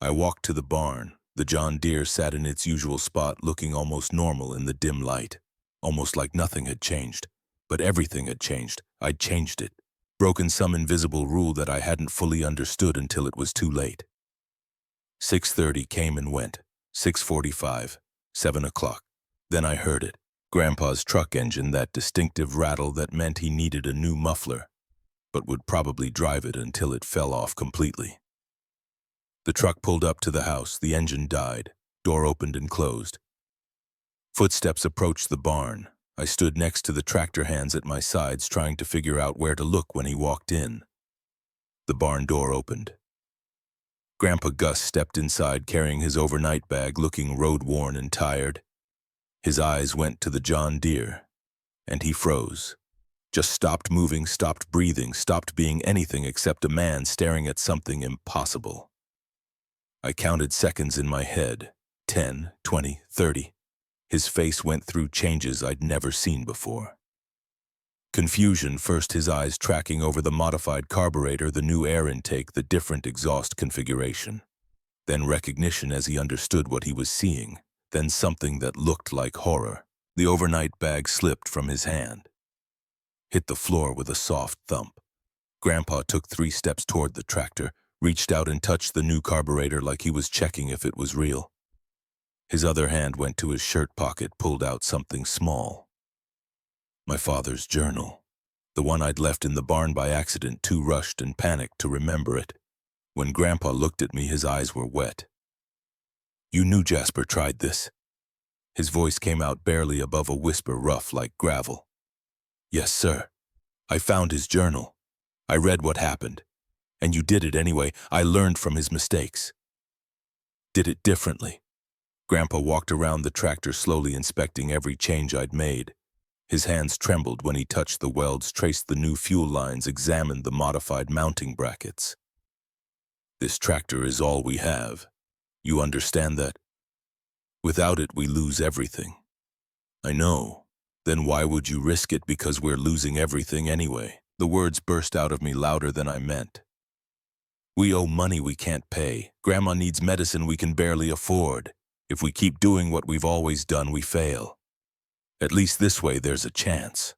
I walked to the barn. The John Deere sat in its usual spot, looking almost normal in the dim light. Almost like nothing had changed. But everything had changed. I'd changed it. Broken some invisible rule that I hadn't fully understood until it was too late. 6:30 came and went. 6:45. 7 o'clock. Then I heard it. Grandpa's truck engine, that distinctive rattle that meant he needed a new muffler, but would probably drive it until it fell off completely. The truck pulled up to the house. The engine died. Door opened and closed. Footsteps approached the barn. I stood next to the tractor, hands at my sides, trying to figure out where to look when he walked in. The barn door opened. Grandpa Gus stepped inside, carrying his overnight bag, looking road-worn and tired. His eyes went to the John Deere, and he froze. Just stopped moving, stopped breathing, stopped being anything except a man staring at something impossible. I counted seconds in my head. 10, 20, 30. His face went through changes I'd never seen before. Confusion, first his eyes tracking over the modified carburetor, the new air intake, the different exhaust configuration. Then recognition as he understood what he was seeing. Then something that looked like horror. The overnight bag slipped from his hand, hit the floor with a soft thump. Grandpa took 3 steps toward the tractor, reached out and touched the new carburetor like he was checking if it was real. His other hand went to his shirt pocket, pulled out something small. My father's journal. The one I'd left in the barn by accident, too rushed and panicked to remember it. When Grandpa looked at me, his eyes were wet. "You knew Jasper tried this?" His voice came out barely above a whisper, rough like gravel. "Yes, sir. I found his journal. I read what happened. And you did it anyway. I learned from his mistakes. Did it differently." Grandpa walked around the tractor, slowly inspecting every change I'd made. His hands trembled when he touched the welds, traced the new fuel lines, examined the modified mounting brackets. "This tractor is all we have. You understand that? Without it, we lose everything." "I know. Then why would you risk it? Because we're losing everything anyway." The words burst out of me louder than I meant. "We owe money we can't pay. Grandma needs medicine we can barely afford. If we keep doing what we've always done, we fail. At least this way there's a chance."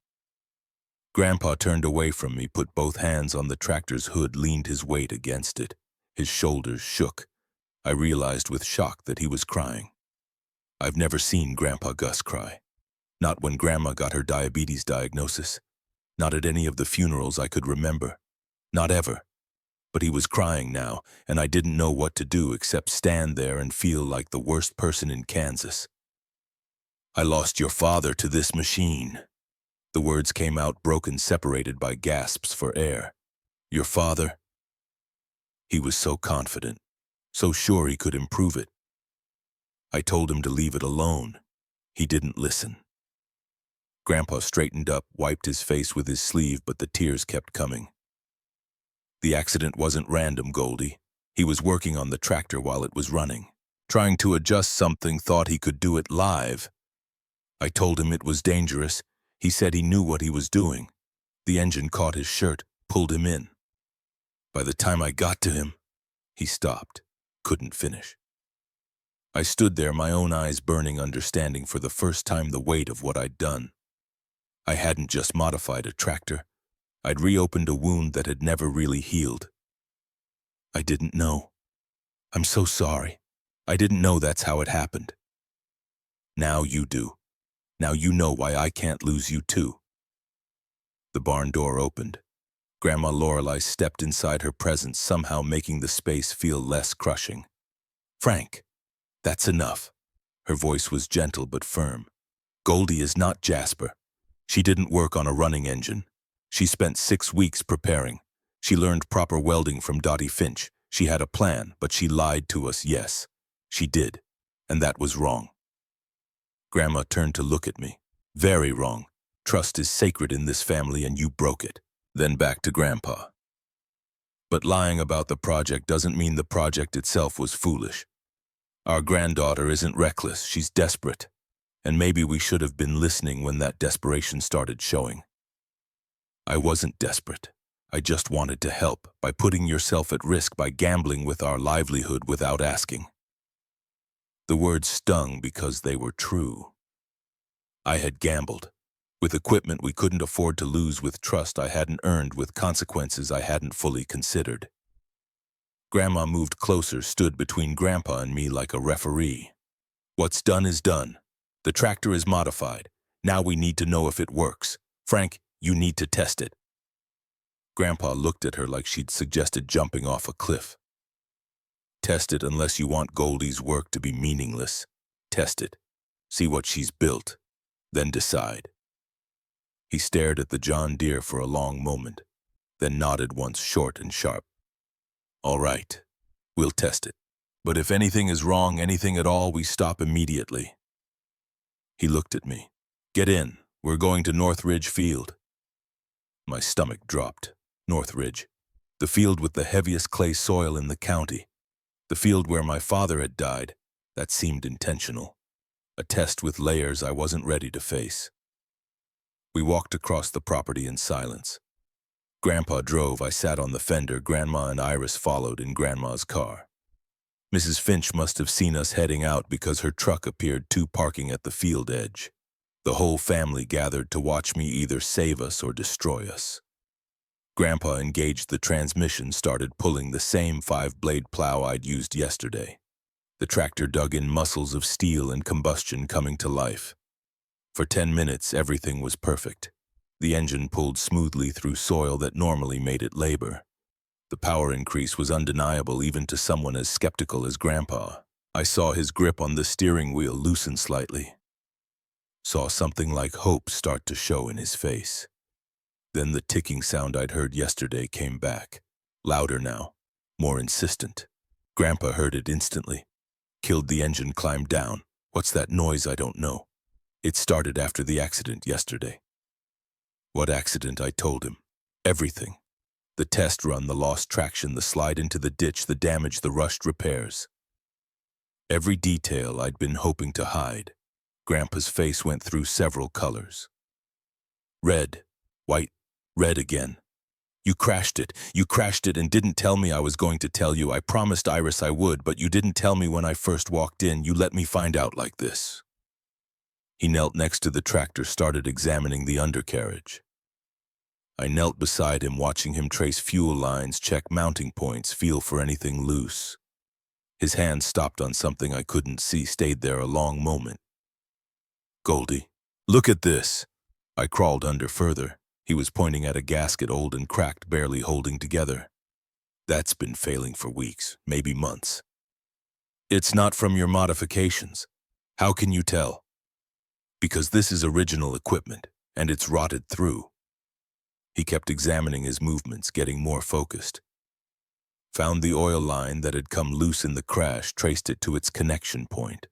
Grandpa turned away from me, put both hands on the tractor's hood, leaned his weight against it. His shoulders shook. I realized with shock that he was crying. I've never seen Grandpa Gus cry. Not when Grandma got her diabetes diagnosis. Not at any of the funerals I could remember. Not ever. But he was crying now, and I didn't know what to do except stand there and feel like the worst person in Kansas. "I lost your father to this machine." The words came out broken, separated by gasps for air. "Your father?" He was so confident, so sure he could improve it. I told him to leave it alone. He didn't listen. Grandpa straightened up, wiped his face with his sleeve, but the tears kept coming. "The accident wasn't random, Goldie. He was working on the tractor while it was running, trying to adjust something, thought he could do it live. I told him it was dangerous. He said he knew what he was doing. The engine caught his shirt, pulled him in. By the time I got to him," he stopped, couldn't finish. I stood there, my own eyes burning, understanding for the first time the weight of what I'd done. I hadn't just modified a tractor. I'd reopened a wound that had never really healed. "I didn't know. I'm so sorry. I didn't know that's how it happened." "Now you do. Now you know why I can't lose you too." The barn door opened. Grandma Lorelei stepped inside, her presence somehow making the space feel less crushing. "Frank, that's enough." Her voice was gentle but firm. "Goldie is not Jasper. She didn't work on a running engine. She spent 6 weeks preparing. She learned proper welding from Dottie Finch. She had a plan, but she lied to us, yes. She did, and that was wrong." Grandma turned to look at me. "Very wrong. Trust is sacred in this family, and you broke it." Then back to Grandpa. "But lying about the project doesn't mean the project itself was foolish. Our granddaughter isn't reckless, she's desperate. And maybe we should have been listening when that desperation started showing." "I wasn't desperate. I just wanted to help, by putting yourself at risk, by gambling with our livelihood without asking." The words stung because they were true. I had gambled. With equipment we couldn't afford to lose, with trust I hadn't earned, with consequences I hadn't fully considered. Grandma moved closer, stood between Grandpa and me like a referee. "What's done is done. The tractor is modified. Now we need to know if it works. Frank, you need to test it." Grandpa looked at her like she'd suggested jumping off a cliff. "Test it unless you want Goldie's work to be meaningless. Test it. See what she's built. Then decide." He stared at the John Deere for a long moment, then nodded once, short and sharp. "All right, we'll test it. But if anything is wrong, anything at all, we stop immediately." He looked at me. "Get in. We're going to North Ridge Field." My stomach dropped. North Ridge. The field with the heaviest clay soil in the county. The field where my father had died. That seemed intentional. A test with layers I wasn't ready to face. We walked across the property in silence. Grandpa drove, I sat on the fender, Grandma and Iris followed in Grandma's car. Mrs. Finch must have seen us heading out because her truck appeared too parking at the field edge. The whole family gathered to watch me either save us or destroy us. Grandpa engaged the transmission, started pulling the same 5-blade plow I'd used yesterday. The tractor dug in muscles of steel and combustion coming to life. For 10 minutes, everything was perfect. The engine pulled smoothly through soil that normally made it labor. The power increase was undeniable even to someone as skeptical as Grandpa. I saw his grip on the steering wheel loosen slightly. Saw something like hope start to show in his face. Then the ticking sound I'd heard yesterday came back. Louder now, more insistent. Grandpa heard it instantly. Killed the engine, climbed down. What's that noise? I don't know. It started after the accident yesterday. What accident? I told him. Everything. The test run, the lost traction, the slide into the ditch, the damage, the rushed repairs. Every detail I'd been hoping to hide. Grandpa's face went through several colors. Red, white, red again. You crashed it and didn't tell me I was going to tell you. I promised Iris I would, but you didn't tell me when I first walked in. You let me find out like this. He knelt next to the tractor, started examining the undercarriage. I knelt beside him, watching him trace fuel lines, check mounting points, feel for anything loose. His hand stopped on something I couldn't see, stayed there a long moment. Goldie, look at this. I crawled under further. He was pointing at a gasket, old and cracked, barely holding together. That's been failing for weeks, maybe months. It's not from your modifications. How can you tell? Because this is original equipment, and it's rotted through. He kept examining his movements, getting more focused. Found the oil line that had come loose in the crash, traced it to its connection point.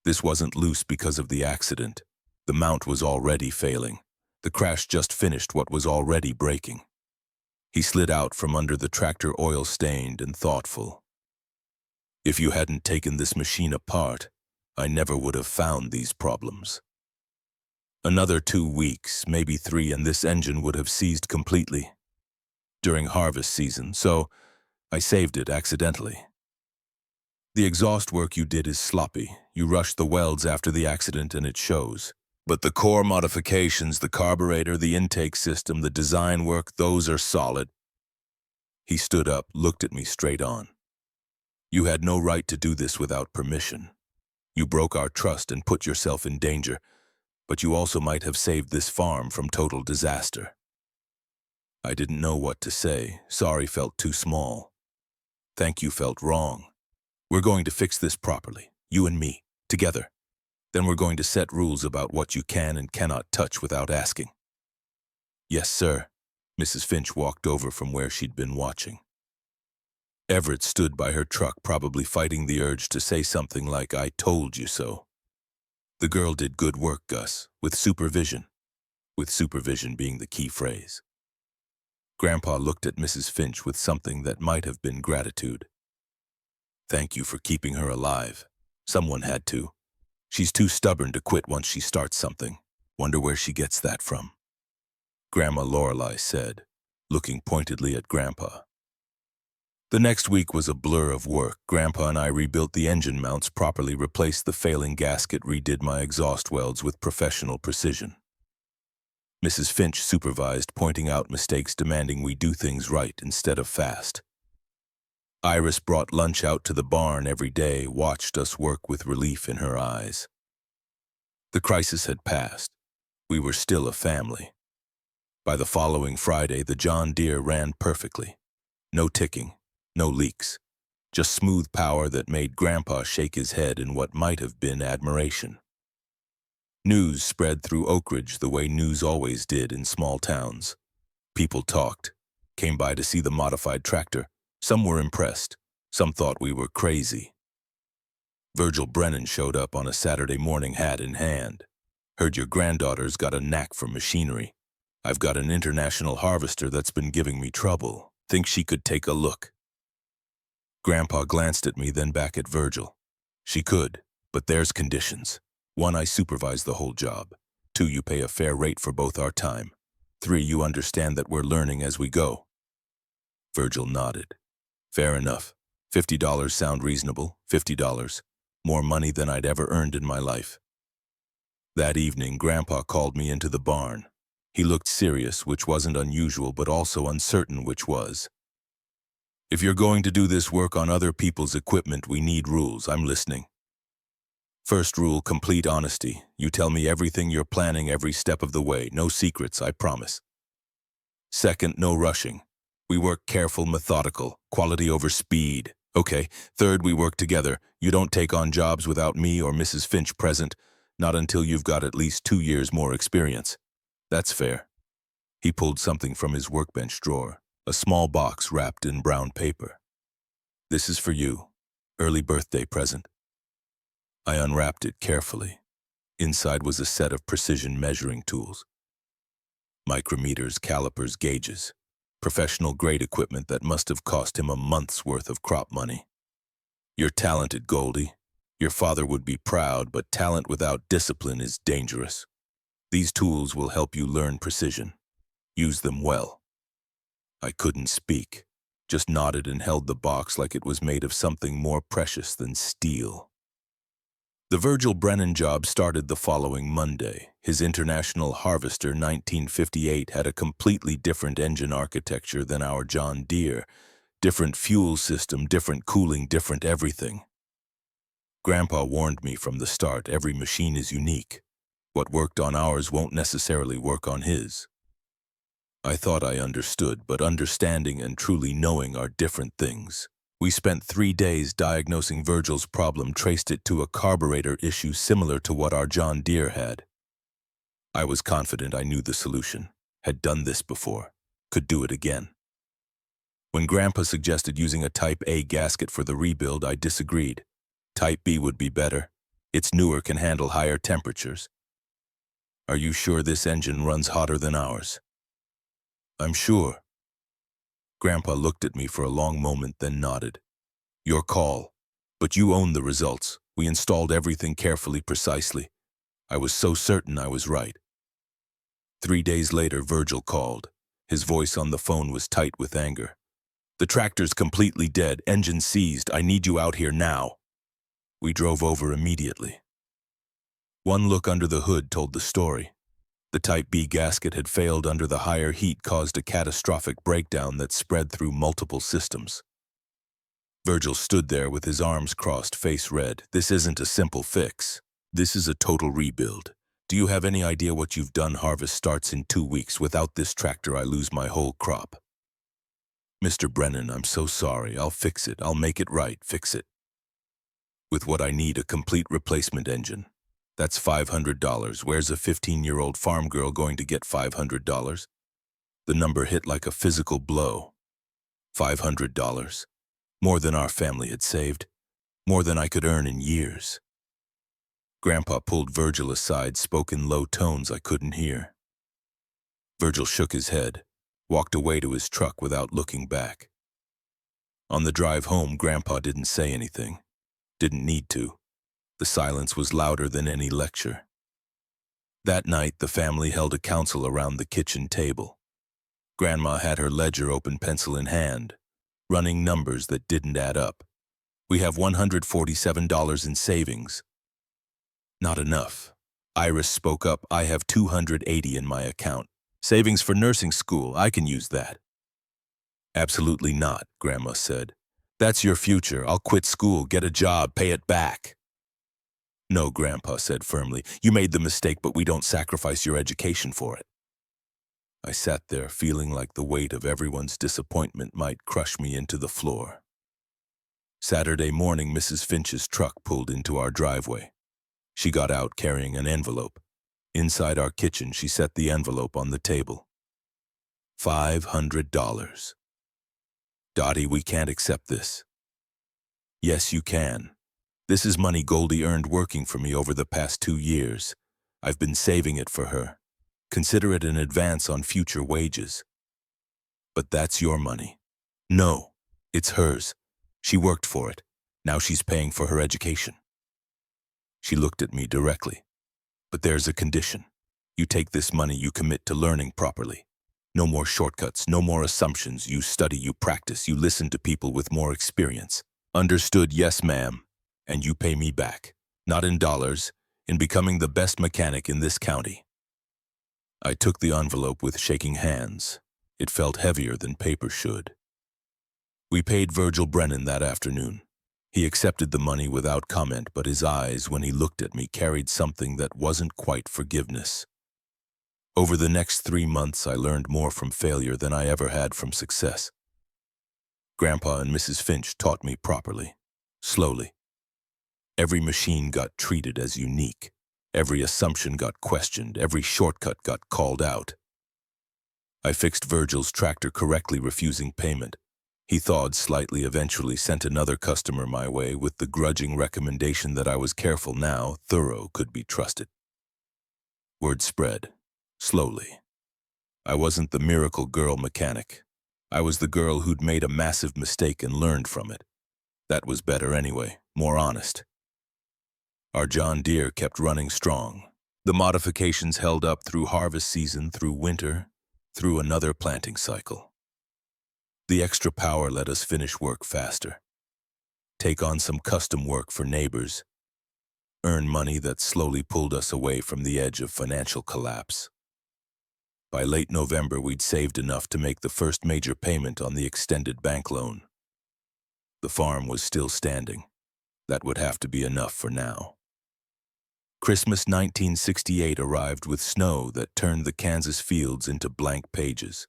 This wasn't loose because of the accident. The mount was already failing. The crash just finished what was already breaking. He slid out from under the tractor, oil-stained and thoughtful. If you hadn't taken this machine apart, I never would have found these problems. Another 2 weeks, maybe 3, and this engine would have seized completely. During harvest season, so I saved it accidentally. The exhaust work you did is sloppy. You rushed the welds after the accident and it shows. But the core modifications, the carburetor, the intake system, the design work, those are solid. He stood up, looked at me straight on. You had no right to do this without permission. You broke our trust and put yourself in danger, but you also might have saved this farm from total disaster. I didn't know what to say. Sorry felt too small. Thank you felt wrong. We're going to fix this properly, you and me, together. Then we're going to set rules about what you can and cannot touch without asking. Yes, sir. Mrs. Finch walked over from where she'd been watching. Everett stood by her truck, probably fighting the urge to say something like, I told you so. The girl did good work, Gus, with supervision being the key phrase. Grandpa looked at Mrs. Finch with something that might have been gratitude. Thank you for keeping her alive. Someone had to. She's too stubborn to quit once she starts something. Wonder where she gets that from. Grandma Lorelei said, looking pointedly at Grandpa. The next week was a blur of work. Grandpa and I rebuilt the engine mounts properly, replaced the failing gasket, redid my exhaust welds with professional precision. Mrs. Finch supervised, pointing out mistakes, demanding we do things right instead of fast. Iris brought lunch out to the barn every day, watched us work with relief in her eyes. The crisis had passed. We were still a family. By the following Friday, the John Deere ran perfectly. No ticking, no leaks, just smooth power that made Grandpa shake his head in what might have been admiration. News spread through Oak Ridge the way news always did in small towns. People talked, came by to see the modified tractor. Some were impressed. Some thought we were crazy. Virgil Brennan showed up on a Saturday morning, hat in hand. Heard your granddaughter's got a knack for machinery. I've got an international harvester that's been giving me trouble. Think she could take a look. Grandpa glanced at me, then back at Virgil. She could, but there's conditions. 1, I supervise the whole job. 2, you pay a fair rate for both our time. 3, you understand that we're learning as we go. Virgil nodded. Fair enough. $50 sound reasonable. $50. More money than I'd ever earned in my life. That evening, Grandpa called me into the barn. He looked serious, which wasn't unusual, but also uncertain, which was. If you're going to do this work on other people's equipment, we need rules. I'm listening. First rule, complete honesty. You tell me everything you're planning every step of the way. No secrets, I promise. Second, no rushing. We work careful, methodical, quality over speed. Okay. Third, we work together. You don't take on jobs without me or Mrs. Finch present, not until you've got at least 2 years more experience. That's fair. He pulled something from his workbench drawer, a small box wrapped in brown paper. This is for you. Early birthday present. I unwrapped it carefully. Inside was a set of precision measuring tools. Micrometers, calipers, gauges. Professional-grade equipment that must have cost him a month's worth of crop money. You're talented, Goldie. Your father would be proud, but talent without discipline is dangerous. These tools will help you learn precision. Use them well. I couldn't speak, just nodded and held the box like it was made of something more precious than steel. The Virgil Brennan job started the following Monday. His International Harvester 1958 had a completely different engine architecture than our John Deere. Different fuel system, different cooling, different everything. Grandpa warned me from the start, every machine is unique. What worked on ours won't necessarily work on his. I thought I understood, but understanding and truly knowing are different things. We spent 3 days diagnosing Virgil's problem, traced it to a carburetor issue similar to what our John Deere had. I was confident I knew the solution, had done this before, could do it again. When Grandpa suggested using a Type A gasket for the rebuild, I disagreed. Type B would be better. It's newer, can handle higher temperatures. Are you sure this engine runs hotter than ours? I'm sure. Grandpa looked at me for a long moment, then nodded. Your call. But you own the results. We installed everything carefully, precisely. I was so certain I was right. 3 days later, Virgil called. His voice on the phone was tight with anger. The tractor's completely dead, engine seized. I need you out here now. We drove over immediately. One look under the hood told the story. The Type B gasket had failed under the higher heat, caused a catastrophic breakdown that spread through multiple systems. Virgil stood there with his arms crossed, face red. This isn't a simple fix. This is a total rebuild. Do you have any idea what you've done? Harvest starts in 2 weeks. Without this tractor, I lose my whole crop. Mr. Brennan, I'm so sorry. I'll fix it. I'll make it right. Fix it. With what I need, a complete replacement engine. That's $500. Where's a 15-year-old farm girl going to get $500? The number hit like a physical blow. $500. More than our family had saved. More than I could earn in years. Grandpa pulled Virgil aside, spoke in low tones I couldn't hear. Virgil shook his head, walked away to his truck without looking back. On the drive home, Grandpa didn't say anything. Didn't need to. The silence was louder than any lecture. That night, the family held a council around the kitchen table. Grandma had her ledger open, pencil in hand, running numbers that didn't add up. We have $147 in savings. Not enough. Iris spoke up. I have $280 in my account. Savings for nursing school. I can use that. Absolutely not, Grandma said. That's your future. I'll quit school, get a job, pay it back. No, Grandpa said firmly. You made the mistake, but we don't sacrifice your education for it. I sat there feeling like the weight of everyone's disappointment might crush me into the floor. Saturday morning, Mrs. Finch's truck pulled into our driveway. She got out carrying an envelope. Inside our kitchen, she set the envelope on the table. $500. Dottie, we can't accept this. Yes, you can. This is money Goldie earned working for me over the past 2 years. I've been saving it for her. Consider it an advance on future wages. But that's your money. No, it's hers. She worked for it. Now she's paying for her education. She looked at me directly. But there's a condition. You take this money, you commit to learning properly. No more shortcuts, no more assumptions. You study, you practice, you listen to people with more experience. Understood, yes, ma'am. And you pay me back. Not in dollars, in becoming the best mechanic in this county. I took the envelope with shaking hands. It felt heavier than paper should. We paid Virgil Brennan that afternoon. He accepted the money without comment, but his eyes, when he looked at me, carried something that wasn't quite forgiveness. Over the next 3 months, I learned more from failure than I ever had from success. Grandpa and Mrs. Finch taught me properly, slowly. Every machine got treated as unique. Every assumption got questioned. Every shortcut got called out. I fixed Virgil's tractor correctly, refusing payment. He thawed slightly, eventually sent another customer my way with the grudging recommendation that I was careful now, thorough, could be trusted. Word spread, slowly. I wasn't the miracle girl mechanic. I was the girl who'd made a massive mistake and learned from it. That was better anyway, more honest. Our John Deere kept running strong. The modifications held up through harvest season, through winter, through another planting cycle. The extra power let us finish work faster, take on some custom work for neighbors, earn money that slowly pulled us away from the edge of financial collapse. By late November, we'd saved enough to make the first major payment on the extended bank loan. The farm was still standing. That would have to be enough for now. Christmas 1968 arrived with snow that turned the Kansas fields into blank pages.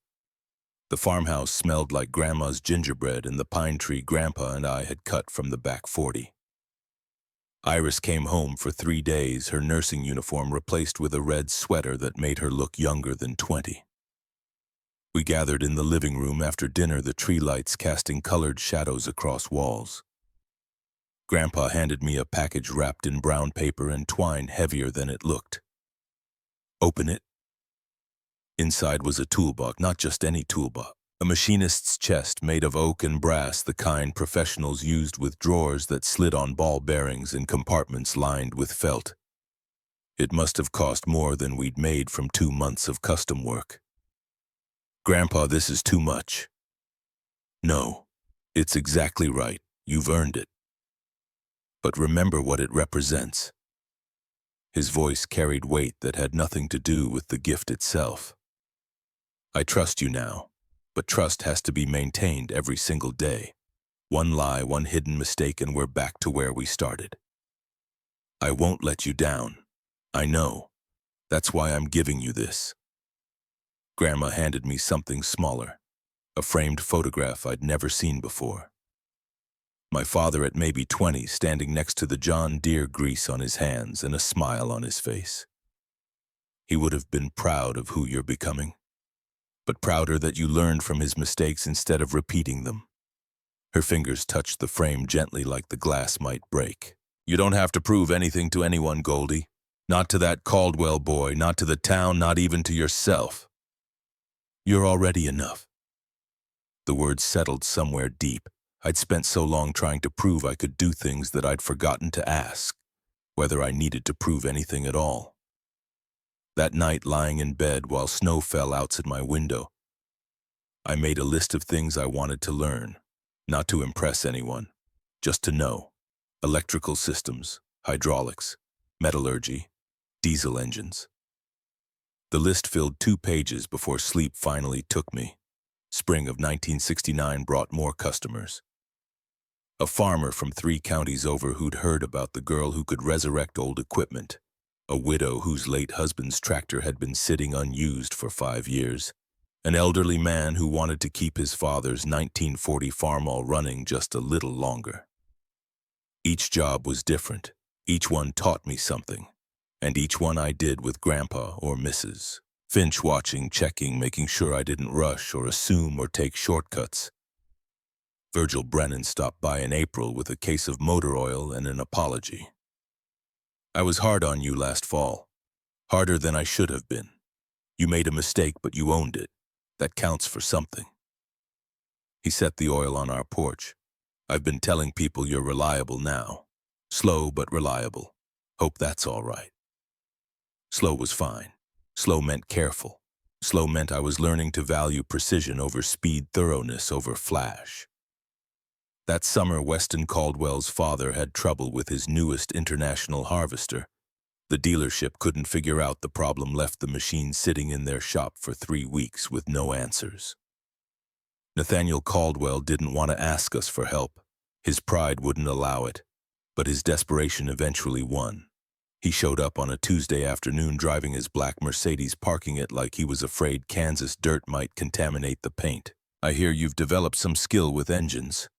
The farmhouse smelled like Grandma's gingerbread and the pine tree Grandpa and I had cut from the back 40. Iris came home for 3 days, her nursing uniform replaced with a red sweater that made her look younger than 20. We gathered in the living room after dinner, the tree lights casting colored shadows across walls. Grandpa handed me a package wrapped in brown paper and twine heavier than it looked. Open it. Inside was a toolbox, not just any toolbox. A machinist's chest made of oak and brass, the kind professionals used, with drawers that slid on ball bearings and compartments lined with felt. It must have cost more than we'd made from 2 months of custom work. Grandpa, this is too much. No, it's exactly right. You've earned it. But remember what it represents. His voice carried weight that had nothing to do with the gift itself. I trust you now, but trust has to be maintained every single day. One lie, one hidden mistake, and we're back to where we started. I won't let you down. I know. That's why I'm giving you this. Grandma handed me something smaller, a framed photograph I'd never seen before. My father at maybe 20, standing next to the John Deere, grease on his hands and a smile on his face. He would have been proud of who you're becoming, but prouder that you learned from his mistakes instead of repeating them. Her fingers touched the frame gently, like the glass might break. You don't have to prove anything to anyone, Goldie. Not to that Caldwell boy, not to the town, not even to yourself. You're already enough. The words settled somewhere deep. I'd spent so long trying to prove I could do things that I'd forgotten to ask whether I needed to prove anything at all. That night, lying in bed while snow fell outside my window, I made a list of things I wanted to learn, not to impress anyone, just to know. Electrical systems, hydraulics, metallurgy, diesel engines. The list filled 2 pages before sleep finally took me. Spring of 1969 brought more customers. A farmer from 3 counties over who'd heard about the girl who could resurrect old equipment, a widow whose late husband's tractor had been sitting unused for 5 years, an elderly man who wanted to keep his father's 1940 farmall running just a little longer. Each job was different. Each one taught me something, and each one I did with Grandpa or Mrs. Finch, watching, checking, making sure I didn't rush or assume or take shortcuts. Virgil Brennan stopped by in April with a case of motor oil and an apology. I was hard on you last fall, harder than I should have been. You made a mistake, but you owned it. That counts for something. He set the oil on our porch. I've been telling people you're reliable now. Slow but reliable. Hope that's all right. Slow was fine. Slow meant careful. Slow meant I was learning to value precision over speed, thoroughness over flash. That summer, Weston Caldwell's father had trouble with his newest international harvester. The dealership couldn't figure out the problem, left the machine sitting in their shop for 3 weeks with no answers. Nathaniel Caldwell didn't want to ask us for help. His pride wouldn't allow it, but his desperation eventually won. He showed up on a Tuesday afternoon driving his black Mercedes, parking it like he was afraid Kansas dirt might contaminate the paint. "I hear you've developed some skill with engines."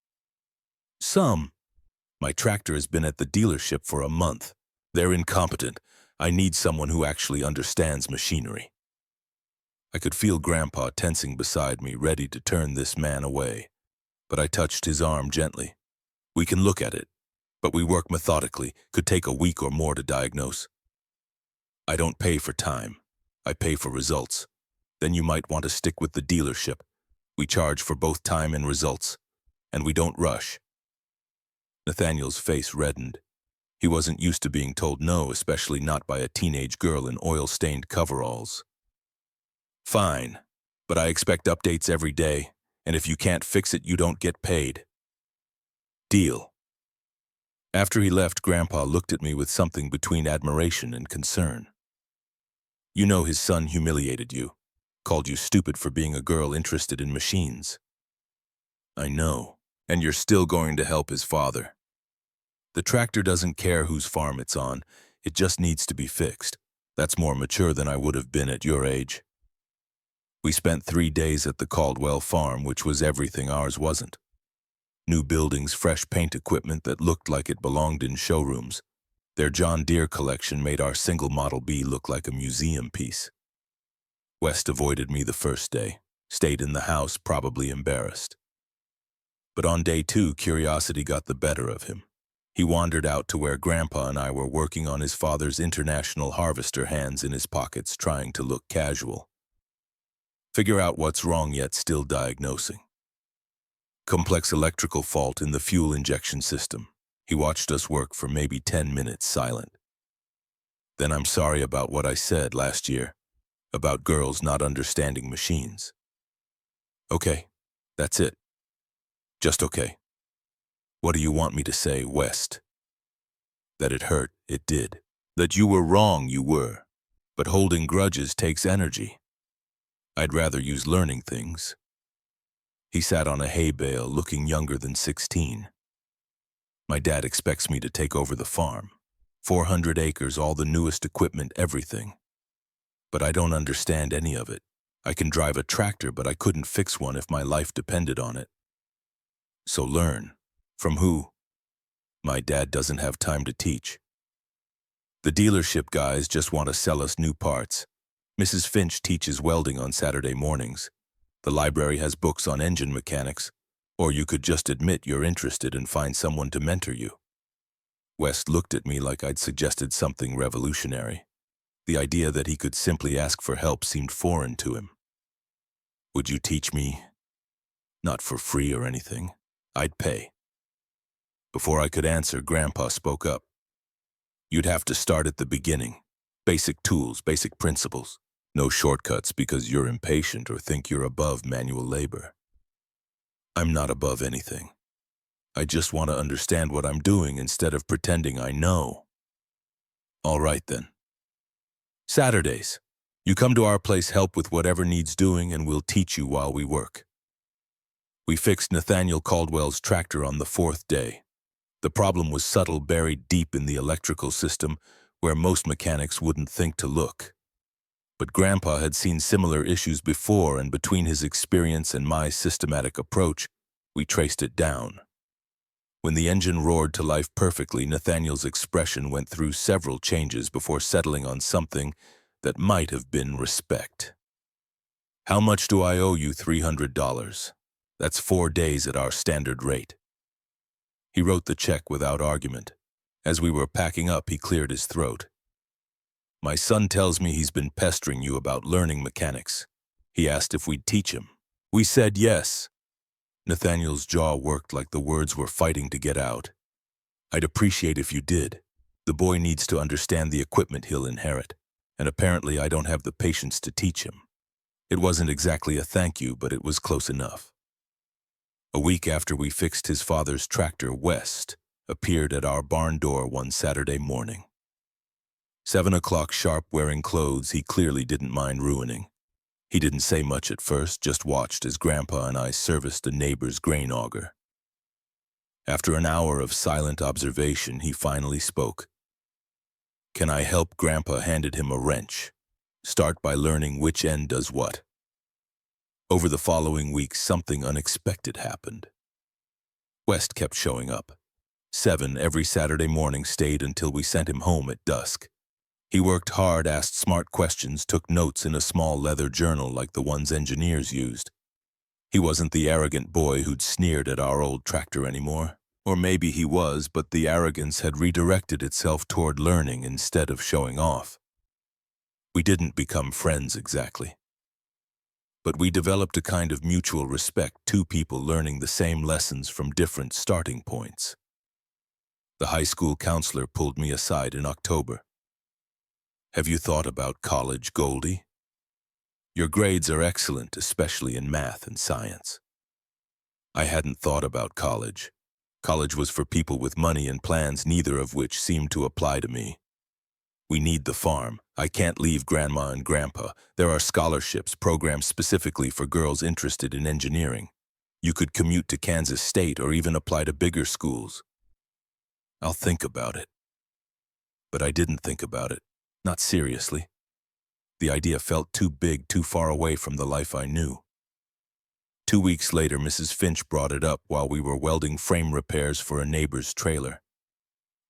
"Some. My tractor has been at the dealership for a month. They're incompetent. I need someone who actually understands machinery." I could feel Grandpa tensing beside me, ready to turn this man away, but I touched his arm gently. "We can look at it, but we work methodically. Could take a week or more to diagnose." "I don't pay for time. I pay for results. Then you might want to stick with the dealership. We charge for both time and results, and we don't rush." Nathaniel's face reddened. He wasn't used to being told no, especially not by a teenage girl in oil-stained coveralls. "Fine, but I expect updates every day, and if you can't fix it, you don't get paid." "Deal." After he left, Grandpa looked at me with something between admiration and concern. "You know his son humiliated you, called you stupid for being a girl interested in machines." "I know, and you're still going to help his father. The tractor doesn't care whose farm it's on, it just needs to be fixed. That's more mature than I would have been at your age." We spent 3 days at the Caldwell farm, which was everything ours wasn't. New buildings, fresh paint equipment that looked like it belonged in showrooms. Their John Deere collection made our single Model B look like a museum piece. West avoided me the first day, stayed in the house, probably embarrassed. But on day 2, curiosity got the better of him. He wandered out to where Grandpa and I were working on his father's international harvester, hands in his pockets, trying to look casual. Figure out what's wrong, yet still diagnosing. Complex electrical fault in the fuel injection system. He watched us work for maybe 10 minutes, silent. "Then I'm sorry about what I said last year, about girls not understanding machines." "Okay, that's it. Just okay." "What do you want me to say, West?" "That it hurt, it did. That you were wrong, you were. But holding grudges takes energy. I'd rather use learning things." He sat on a hay bale, looking younger than 16. "My dad expects me to take over the farm. 400 acres, all the newest equipment, everything. But I don't understand any of it. I can drive a tractor, but I couldn't fix one if my life depended on it. So learn. From who? My dad doesn't have time to teach. The dealership guys just want to sell us new parts. Mrs. Finch teaches welding on Saturday mornings. The library has books on engine mechanics, or you could just admit you're interested and find someone to mentor you." West looked at me like I'd suggested something revolutionary. The idea that he could simply ask for help seemed foreign to him. "Would you teach me?" "Not for free or anything. I'd pay." Before I could answer, Grandpa spoke up. "You'd have to start at the beginning. Basic tools, basic principles. No shortcuts because you're impatient or think you're above manual labor." "I'm not above anything. I just want to understand what I'm doing instead of pretending I know." "All right then. Saturdays. You come to our place, help with whatever needs doing, and we'll teach you while we work." We fixed Nathaniel Caldwell's tractor on the 4th day. The problem was subtle, buried deep in the electrical system, where most mechanics wouldn't think to look. But Grandpa had seen similar issues before, and between his experience and my systematic approach, we traced it down. When the engine roared to life perfectly, Nathaniel's expression went through several changes before settling on something that might have been respect. "How much do I owe you?" $300. That's 4 days at our standard rate. He wrote the check without argument. As we were packing up, he cleared his throat. "My son tells me he's been pestering you about learning mechanics. He asked if we'd teach him. We said yes." Nathaniel's jaw worked like the words were fighting to get out. "I'd appreciate if you did. The boy needs to understand the equipment he'll inherit. and apparently I don't have the patience to teach him. It wasn't exactly a thank you, but it was close enough. A week after we fixed his father's tractor, West appeared at our barn door one Saturday morning. 7 o'clock sharp, wearing clothes he clearly didn't mind ruining. He didn't say much at first, just watched as Grandpa and I serviced a neighbor's grain auger. After an hour of silent observation, he finally spoke. "Can I help?" Grandpa handed him a wrench. "Start by learning which end does what." Over the following weeks, something unexpected happened. West kept showing up. 7 every Saturday morning, stayed until we sent him home at dusk. He worked hard, asked smart questions, took notes in a small leather journal like the ones engineers used. He wasn't the arrogant boy who'd sneered at our old tractor anymore. Or maybe he was, but the arrogance had redirected itself toward learning instead of showing off. We didn't become friends exactly. But we developed a kind of mutual respect, two people learning the same lessons from different starting points. The high school counselor pulled me aside in October. "Have you thought about college, Goldie? Your grades are excellent, especially in math and science." I hadn't thought about college. College was for people with money and plans, neither of which seemed to apply to me. "We need the farm. I can't leave Grandma and Grandpa. There are scholarships, programs specifically for girls interested in engineering. You could commute to Kansas State or even apply to bigger schools." "I'll think about it." But I didn't think about it. Not seriously. The idea felt too big, too far away from the life I knew. 2 weeks later, Mrs. Finch brought it up while we were welding frame repairs for a neighbor's trailer.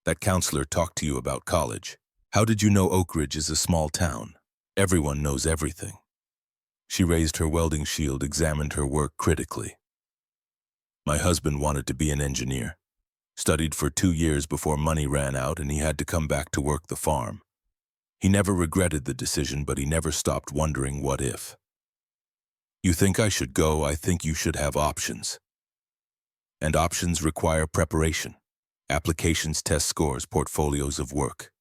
"That counselor talked to you about college. How did you know Oak Ridge is a small town? Everyone knows everything." She raised her welding shield, examined her work critically. "My husband wanted to be an engineer. Studied for 2 years before money ran out and he had to come back to work the farm. He never regretted the decision, but he never stopped wondering what if. You think I should go? I think you should have options. And options require preparation. Applications, test scores, portfolios of work.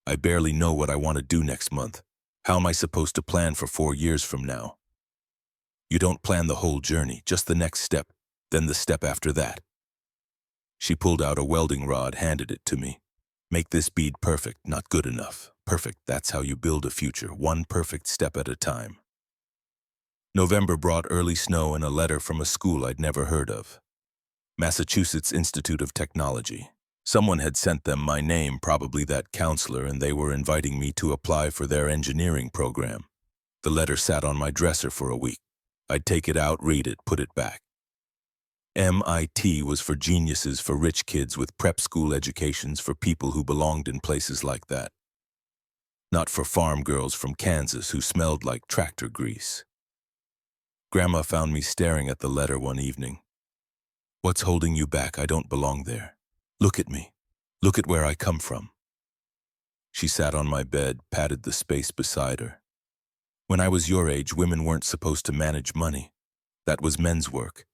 I barely know what I want to do next month. How am I supposed to plan for 4 years from now? You don't plan the whole journey, just the next step, then the step after that." She pulled out a welding rod, handed it to me. "Make this bead perfect, not good enough. Perfect, that's how you build a future, one perfect step at a time." November brought early snow and a letter from a school I'd never heard of. Massachusetts Institute of Technology. Someone had sent them my name, probably that counselor, and they were inviting me to apply for their engineering program. The letter sat on my dresser for a week. I'd take it out, read it, put it back. MIT was for geniuses, for rich kids with prep school educations, for people who belonged in places like that. Not for farm girls from Kansas who smelled like tractor grease. Grandma found me staring at the letter one evening. "What's holding you back? I don't belong there. Look at me. Look at where I come from." She sat on my bed, patted the space beside her. "When I was your age, women weren't supposed to manage money. That was men's work.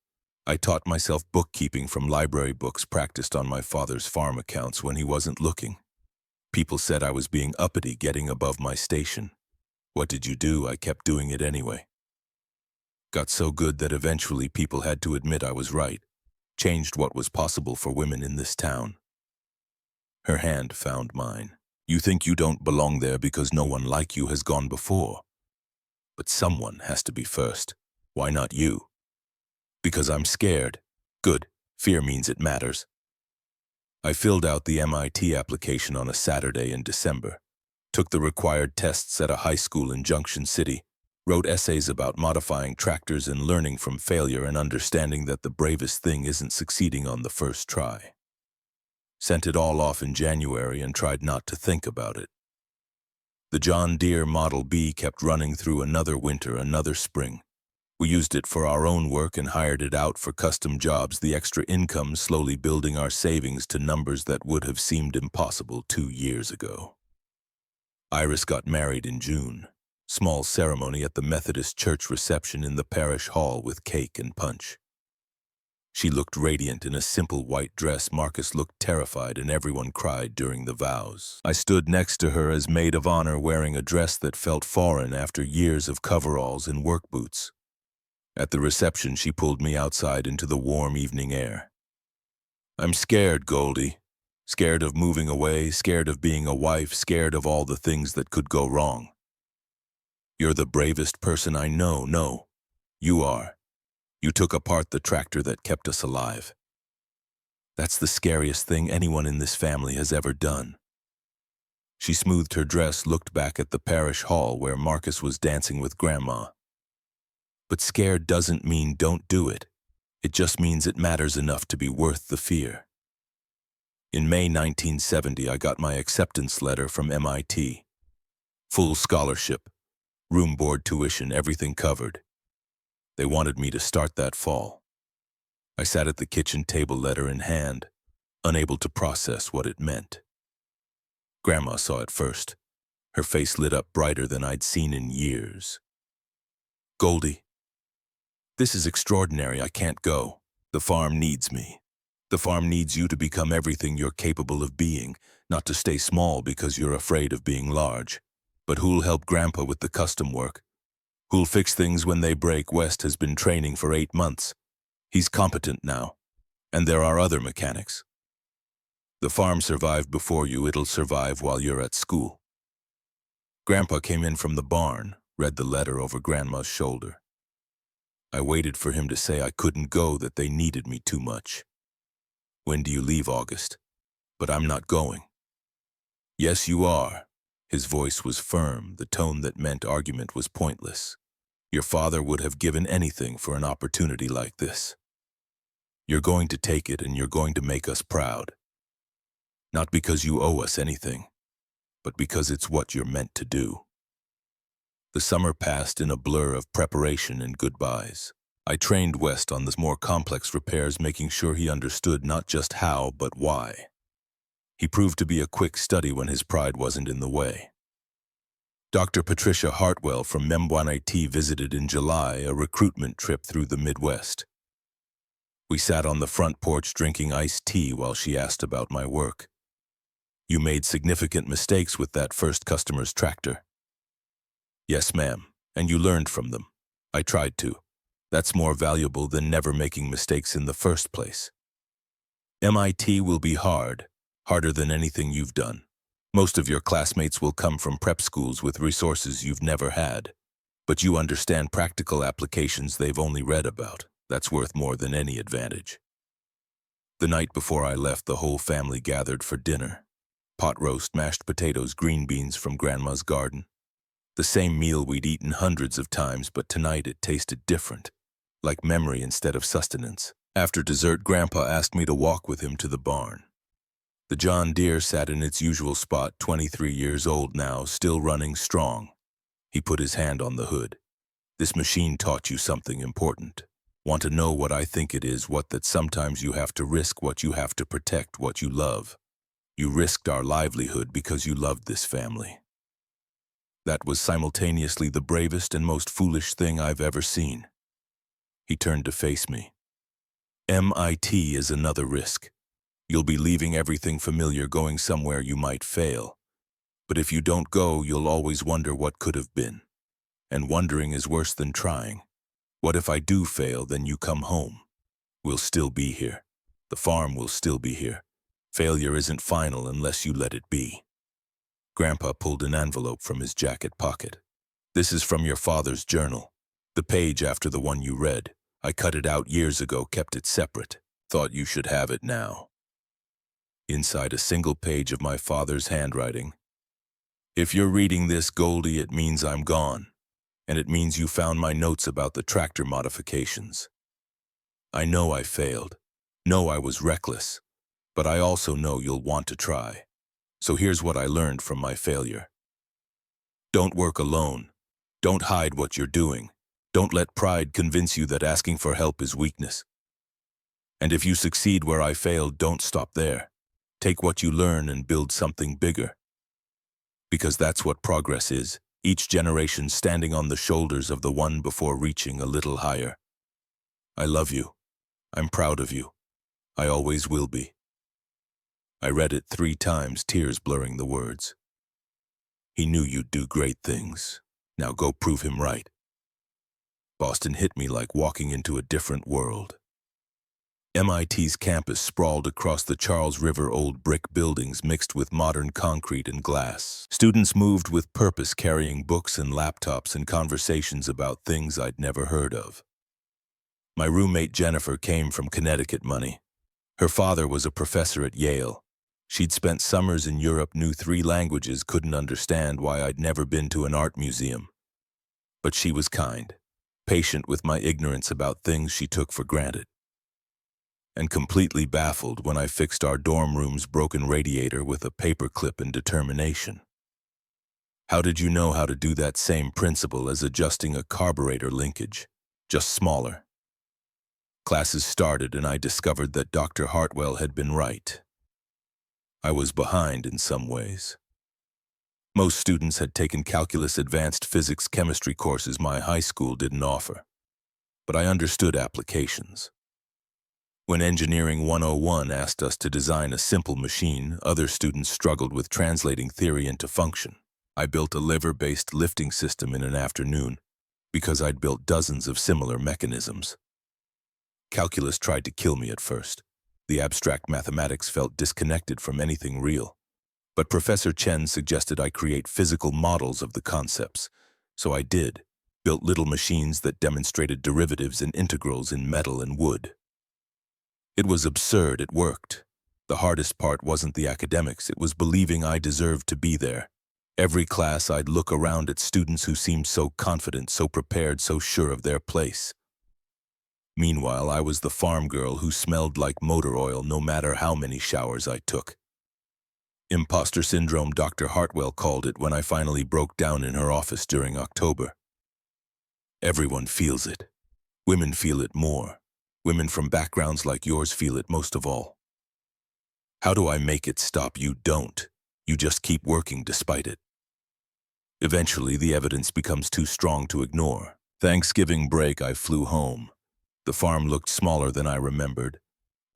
I taught myself bookkeeping from library books, practiced on my father's farm accounts when he wasn't looking. People said I was being uppity, getting above my station. What did you do? I kept doing it anyway. Got so good that eventually people had to admit I was right. Changed what was possible for women in this town." Her hand found mine. "You think you don't belong there because no one like you has gone before. But someone has to be first. Why not you?" "Because I'm scared." "Good. Fear means it matters." I filled out the MIT application on a Saturday in December, took the required tests at a high school in Junction City, wrote essays about modifying tractors and learning from failure and understanding that the bravest thing isn't succeeding on the first try. Sent it all off in January and tried not to think about it. The John Deere Model B kept running through another winter, another spring. We used it for our own work and hired it out for custom jobs, the extra income slowly building our savings to numbers that would have seemed impossible 2 years ago. Iris got married in June. Small ceremony at the Methodist church reception in the parish hall with cake and punch. She looked radiant in a simple white dress. Marcus looked terrified, and everyone cried during the vows. I stood next to her as maid of honor, wearing a dress that felt foreign after years of coveralls and work boots. At the reception, she pulled me outside into the warm evening air. "I'm scared, Goldie. Scared of moving away, scared of being a wife, scared of all the things that could go wrong." "You're the bravest person I know." "No, you are. You took apart the tractor that kept us alive. That's the scariest thing anyone in this family has ever done." She smoothed her dress, looked back at the parish hall where Marcus was dancing with Grandma. "But scared doesn't mean don't do it. It just means it matters enough to be worth the fear." In May 1970, I got my acceptance letter from MIT. Full scholarship, room, board, tuition, everything covered. They wanted me to start that fall. I sat at the kitchen table, letter in hand, unable to process what it meant. Grandma saw it first. Her face lit up brighter than I'd seen in years. "Goldie, this is extraordinary. I can't go. The farm needs me. The farm needs you to become everything you're capable of being, not to stay small because you're afraid of being large. But who'll help Grandpa with the custom work? Who'll fix things when they break? West has been training for 8 months. He's competent now. And there are other mechanics. The farm survived before you. It'll survive while you're at school." Grandpa came in from the barn, read the letter over Grandma's shoulder. I waited for him to say I couldn't go, that they needed me too much. "When do you leave?" "August. But I'm not going." "Yes, you are." His voice was firm, the tone that meant argument was pointless. "Your father would have given anything for an opportunity like this. You're going to take it, and you're going to make us proud. Not because you owe us anything, but because it's what you're meant to do." The summer passed in a blur of preparation and goodbyes. I trained West on the more complex repairs, making sure he understood not just how, but why. He proved to be a quick study when his pride wasn't in the way. Dr. Patricia Hartwell from MIT visited in July, a recruitment trip through the Midwest. We sat on the front porch drinking iced tea while she asked about my work. "You made significant mistakes with that first customer's tractor." "Yes, ma'am, and you learned from them." "I tried to. That's more valuable than never making mistakes in the first place." "MIT will be hard, harder than anything you've done. Most of your classmates will come from prep schools with resources you've never had. But you understand practical applications they've only read about. That's worth more than any advantage." The night before I left, the whole family gathered for dinner. Pot roast, mashed potatoes, green beans from Grandma's garden. The same meal we'd eaten hundreds of times, but tonight it tasted different, like memory instead of sustenance. After dessert, Grandpa asked me to walk with him to the barn. The John Deere sat in its usual spot, 23 years old now, still running strong. He put his hand on the hood. "This machine taught you something important. Want to know what I think it is? What that sometimes you have to risk what you have to protect what you love. You risked our livelihood because you loved this family." That was simultaneously the bravest and most foolish thing I've ever seen. He turned to face me. "MIT is another risk. You'll be leaving everything familiar, going somewhere you might fail. But if you don't go, you'll always wonder what could have been. And wondering is worse than trying. What if I do fail, then you come home? We'll still be here. The farm will still be here. Failure isn't final unless you let it be." Grandpa pulled an envelope from his jacket pocket. "This is from your father's journal. The page after the one you read. I cut it out years ago, kept it separate. Thought you should have it now." Inside a single page of my father's handwriting. "If you're reading this, Goldie, it means I'm gone. And it means you found my notes about the tractor modifications. I know I failed. Know I was reckless. But I also know you'll want to try. So here's what I learned from my failure. Don't work alone. Don't hide what you're doing. Don't let pride convince you that asking for help is weakness. And if you succeed where I failed, don't stop there. Take what you learn and build something bigger. Because that's what progress is, each generation standing on the shoulders of the one before, reaching a little higher. I love you. I'm proud of you. I always will be. I read it 3 times, tears blurring the words. He knew you'd do great things. Now go prove him right. Boston hit me like walking into a different world. MIT's campus sprawled across the Charles River, old brick buildings mixed with modern concrete and glass. Students moved with purpose, carrying books and laptops and conversations about things I'd never heard of. My roommate Jennifer came from Connecticut money. Her father was a professor at Yale. She'd spent summers in Europe, knew 3 languages, couldn't understand why I'd never been to an art museum. But she was kind, patient with my ignorance about things she took for granted, and completely baffled when I fixed our dorm room's broken radiator with a paperclip and determination. How did you know how to do that same principle as adjusting a carburetor linkage, just smaller? Classes started and I discovered that Dr. Hartwell had been right. I was behind in some ways. Most students had taken calculus, advanced physics, chemistry courses my high school didn't offer. But I understood applications. When Engineering 101 asked us to design a simple machine, other students struggled with translating theory into function. I built a lever-based lifting system in an afternoon because I'd built dozens of similar mechanisms. Calculus tried to kill me at first. The abstract mathematics felt disconnected from anything real. But Professor Chen suggested I create physical models of the concepts. So I did, built little machines that demonstrated derivatives and integrals in metal and wood. It was absurd, it worked. The hardest part wasn't the academics, it was believing I deserved to be there. Every class I'd look around at students who seemed so confident, so prepared, so sure of their place. Meanwhile, I was the farm girl who smelled like motor oil no matter how many showers I took. Imposter syndrome, Dr. Hartwell called it when I finally broke down in her office during October. Everyone feels it. Women feel it more. Women from backgrounds like yours feel it most of all. How do I make it stop? You don't. You just keep working despite it. Eventually, the evidence becomes too strong to ignore. Thanksgiving break, I flew home. The farm looked smaller than I remembered,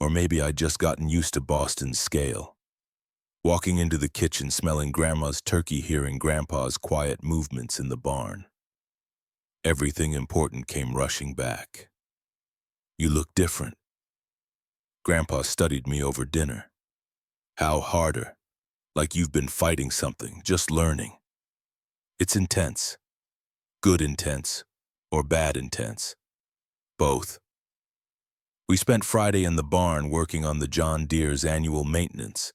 or maybe I'd just gotten used to Boston's scale. Walking into the kitchen, smelling Grandma's turkey, hearing Grandpa's quiet movements in the barn. Everything important came rushing back. You look different. Grandpa studied me over dinner. How harder? Like you've been fighting something, just learning. It's intense. Good intense, or bad intense. Both. We spent Friday in the barn working on the John Deere's annual maintenance.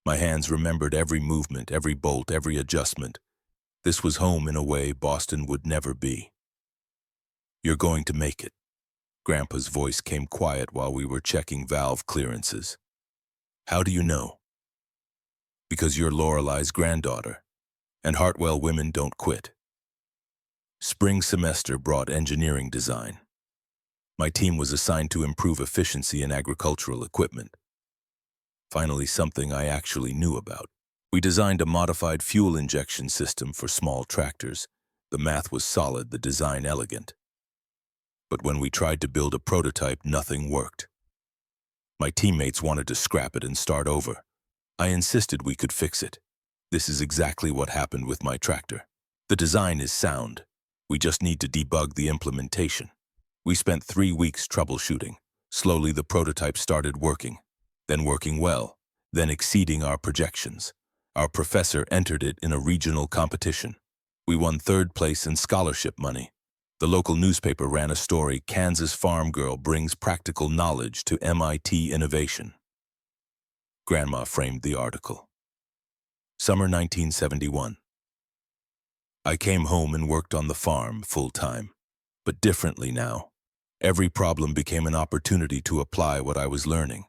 My hands remembered every movement, every bolt, every adjustment. This was home in a way Boston would never be. You're going to make it. Grandpa's voice came quiet while we were checking valve clearances. How do you know? Because you're Lorelei's granddaughter, and Hartwell women don't quit. Spring semester brought engineering design. My team was assigned to improve efficiency in agricultural equipment. Finally, something I actually knew about. We designed a modified fuel injection system for small tractors. The math was solid, the design elegant. But when we tried to build a prototype, nothing worked. My teammates wanted to scrap it and start over. I insisted we could fix it. This is exactly what happened with my tractor. The design is sound. We just need to debug the implementation. We spent 3 weeks troubleshooting. Slowly, the prototype started working, then working well, then exceeding our projections. Our professor entered it in a regional competition. We won 3rd place and scholarship money. The local newspaper ran a story, "Kansas Farm Girl Brings Practical Knowledge to MIT Innovation." Grandma framed the article. Summer 1971. I came home and worked on the farm full-time, but differently now. Every problem became an opportunity to apply what I was learning.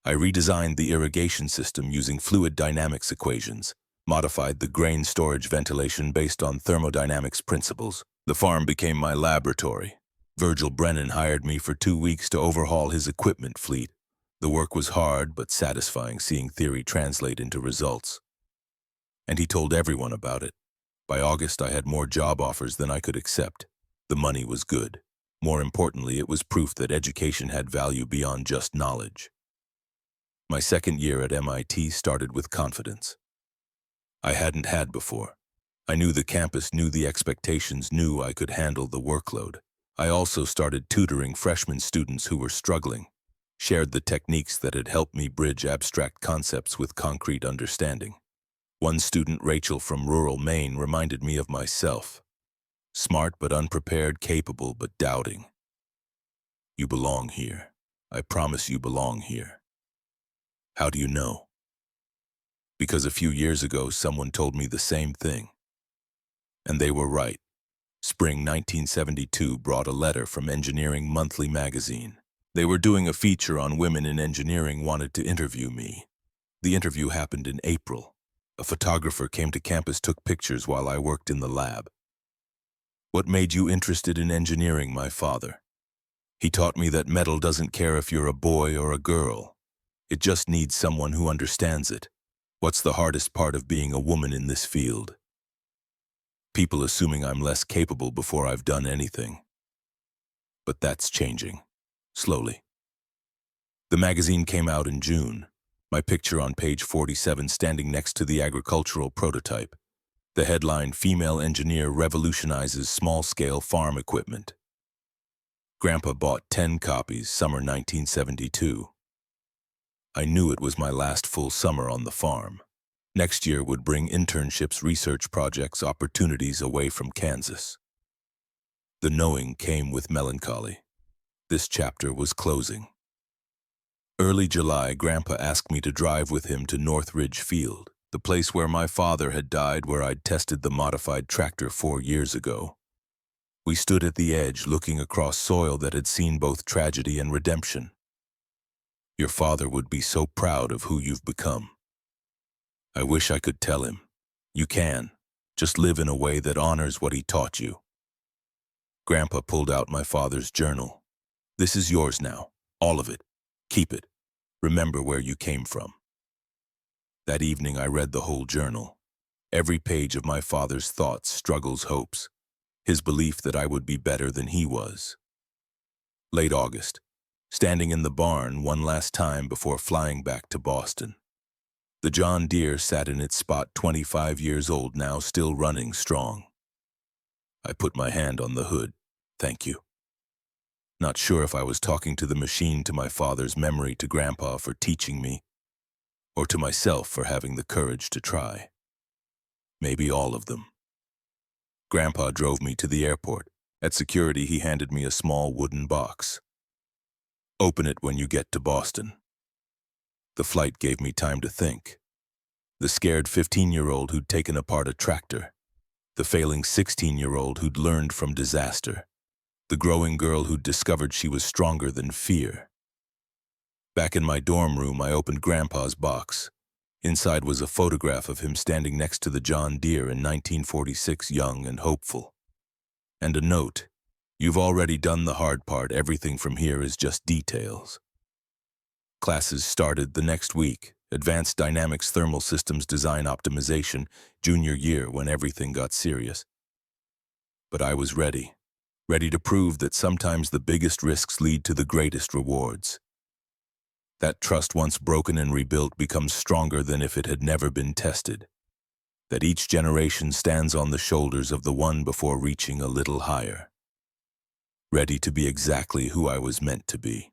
I redesigned the irrigation system using fluid dynamics equations, modified the grain storage ventilation based on thermodynamics principles. The farm became my laboratory. Virgil Brennan hired me for 2 weeks to overhaul his equipment fleet. The work was hard but satisfying, seeing theory translate into results. And he told everyone about it. By August, I had more job offers than I could accept. The money was good. More importantly, it was proof that education had value beyond just knowledge. My second year at MIT started with confidence I hadn't had before. I knew the campus, knew the expectations, knew I could handle the workload. I also started tutoring freshman students who were struggling, shared the techniques that had helped me bridge abstract concepts with concrete understanding. One student, Rachel from rural Maine, reminded me of myself. Smart but unprepared, capable but doubting. You belong here. I promise you belong here. How do you know? Because a few years ago, someone told me the same thing. And they were right. Spring 1972 brought a letter from Engineering Monthly magazine. They were doing a feature on women in engineering, wanted to interview me. The interview happened in April. A photographer came to campus, took pictures while I worked in the lab. What made you interested in engineering, my father? He taught me that metal doesn't care if you're a boy or a girl. It just needs someone who understands it. What's the hardest part of being a woman in this field? People assuming I'm less capable before I've done anything. But that's changing. Slowly. The magazine came out in June. My picture on page 47 standing next to the agricultural prototype. The headline, Female Engineer Revolutionizes Small-Scale Farm Equipment. Grandpa bought 10 copies, summer 1972. I knew it was my last full summer on the farm. Next year would bring internships, research projects, opportunities away from Kansas. The knowing came with melancholy. This chapter was closing. Early July, Grandpa asked me to drive with him to Northridge Field, the place where my father had died, where I'd tested the modified tractor 4 years ago. We stood at the edge, looking across soil that had seen both tragedy and redemption. Your father would be so proud of who you've become. I wish I could tell him. You can. Just live in a way that honors what he taught you. Grandpa pulled out my father's journal. This is yours now, all of it. Keep it. Remember where you came from. That evening I read the whole journal. Every page of my father's thoughts, struggles, hopes. His belief that I would be better than he was. Late August. Standing in the barn one last time before flying back to Boston. The John Deere sat in its spot, 25 years old now, still running strong. I put my hand on the hood. Thank you. Not sure if I was talking to the machine, to my father's memory, to Grandpa for teaching me, or to myself for having the courage to try. Maybe all of them. Grandpa drove me to the airport. At security, he handed me a small wooden box. Open it when you get to Boston. The flight gave me time to think. The scared 15-year-old who'd taken apart a tractor. The failing 16-year-old who'd learned from disaster. The growing girl who'd discovered she was stronger than fear. Back in my dorm room, I opened Grandpa's box. Inside was a photograph of him standing next to the John Deere in 1946, young and hopeful. And a note. You've already done the hard part. Everything from here is just details. Classes started the next week. Advanced Dynamics Thermal Systems Design Optimization, junior year, when everything got serious. But I was ready. Ready to prove that sometimes the biggest risks lead to the greatest rewards. That trust, once broken and rebuilt, becomes stronger than if it had never been tested. That each generation stands on the shoulders of the one before reaching a little higher. Ready to be exactly who I was meant to be.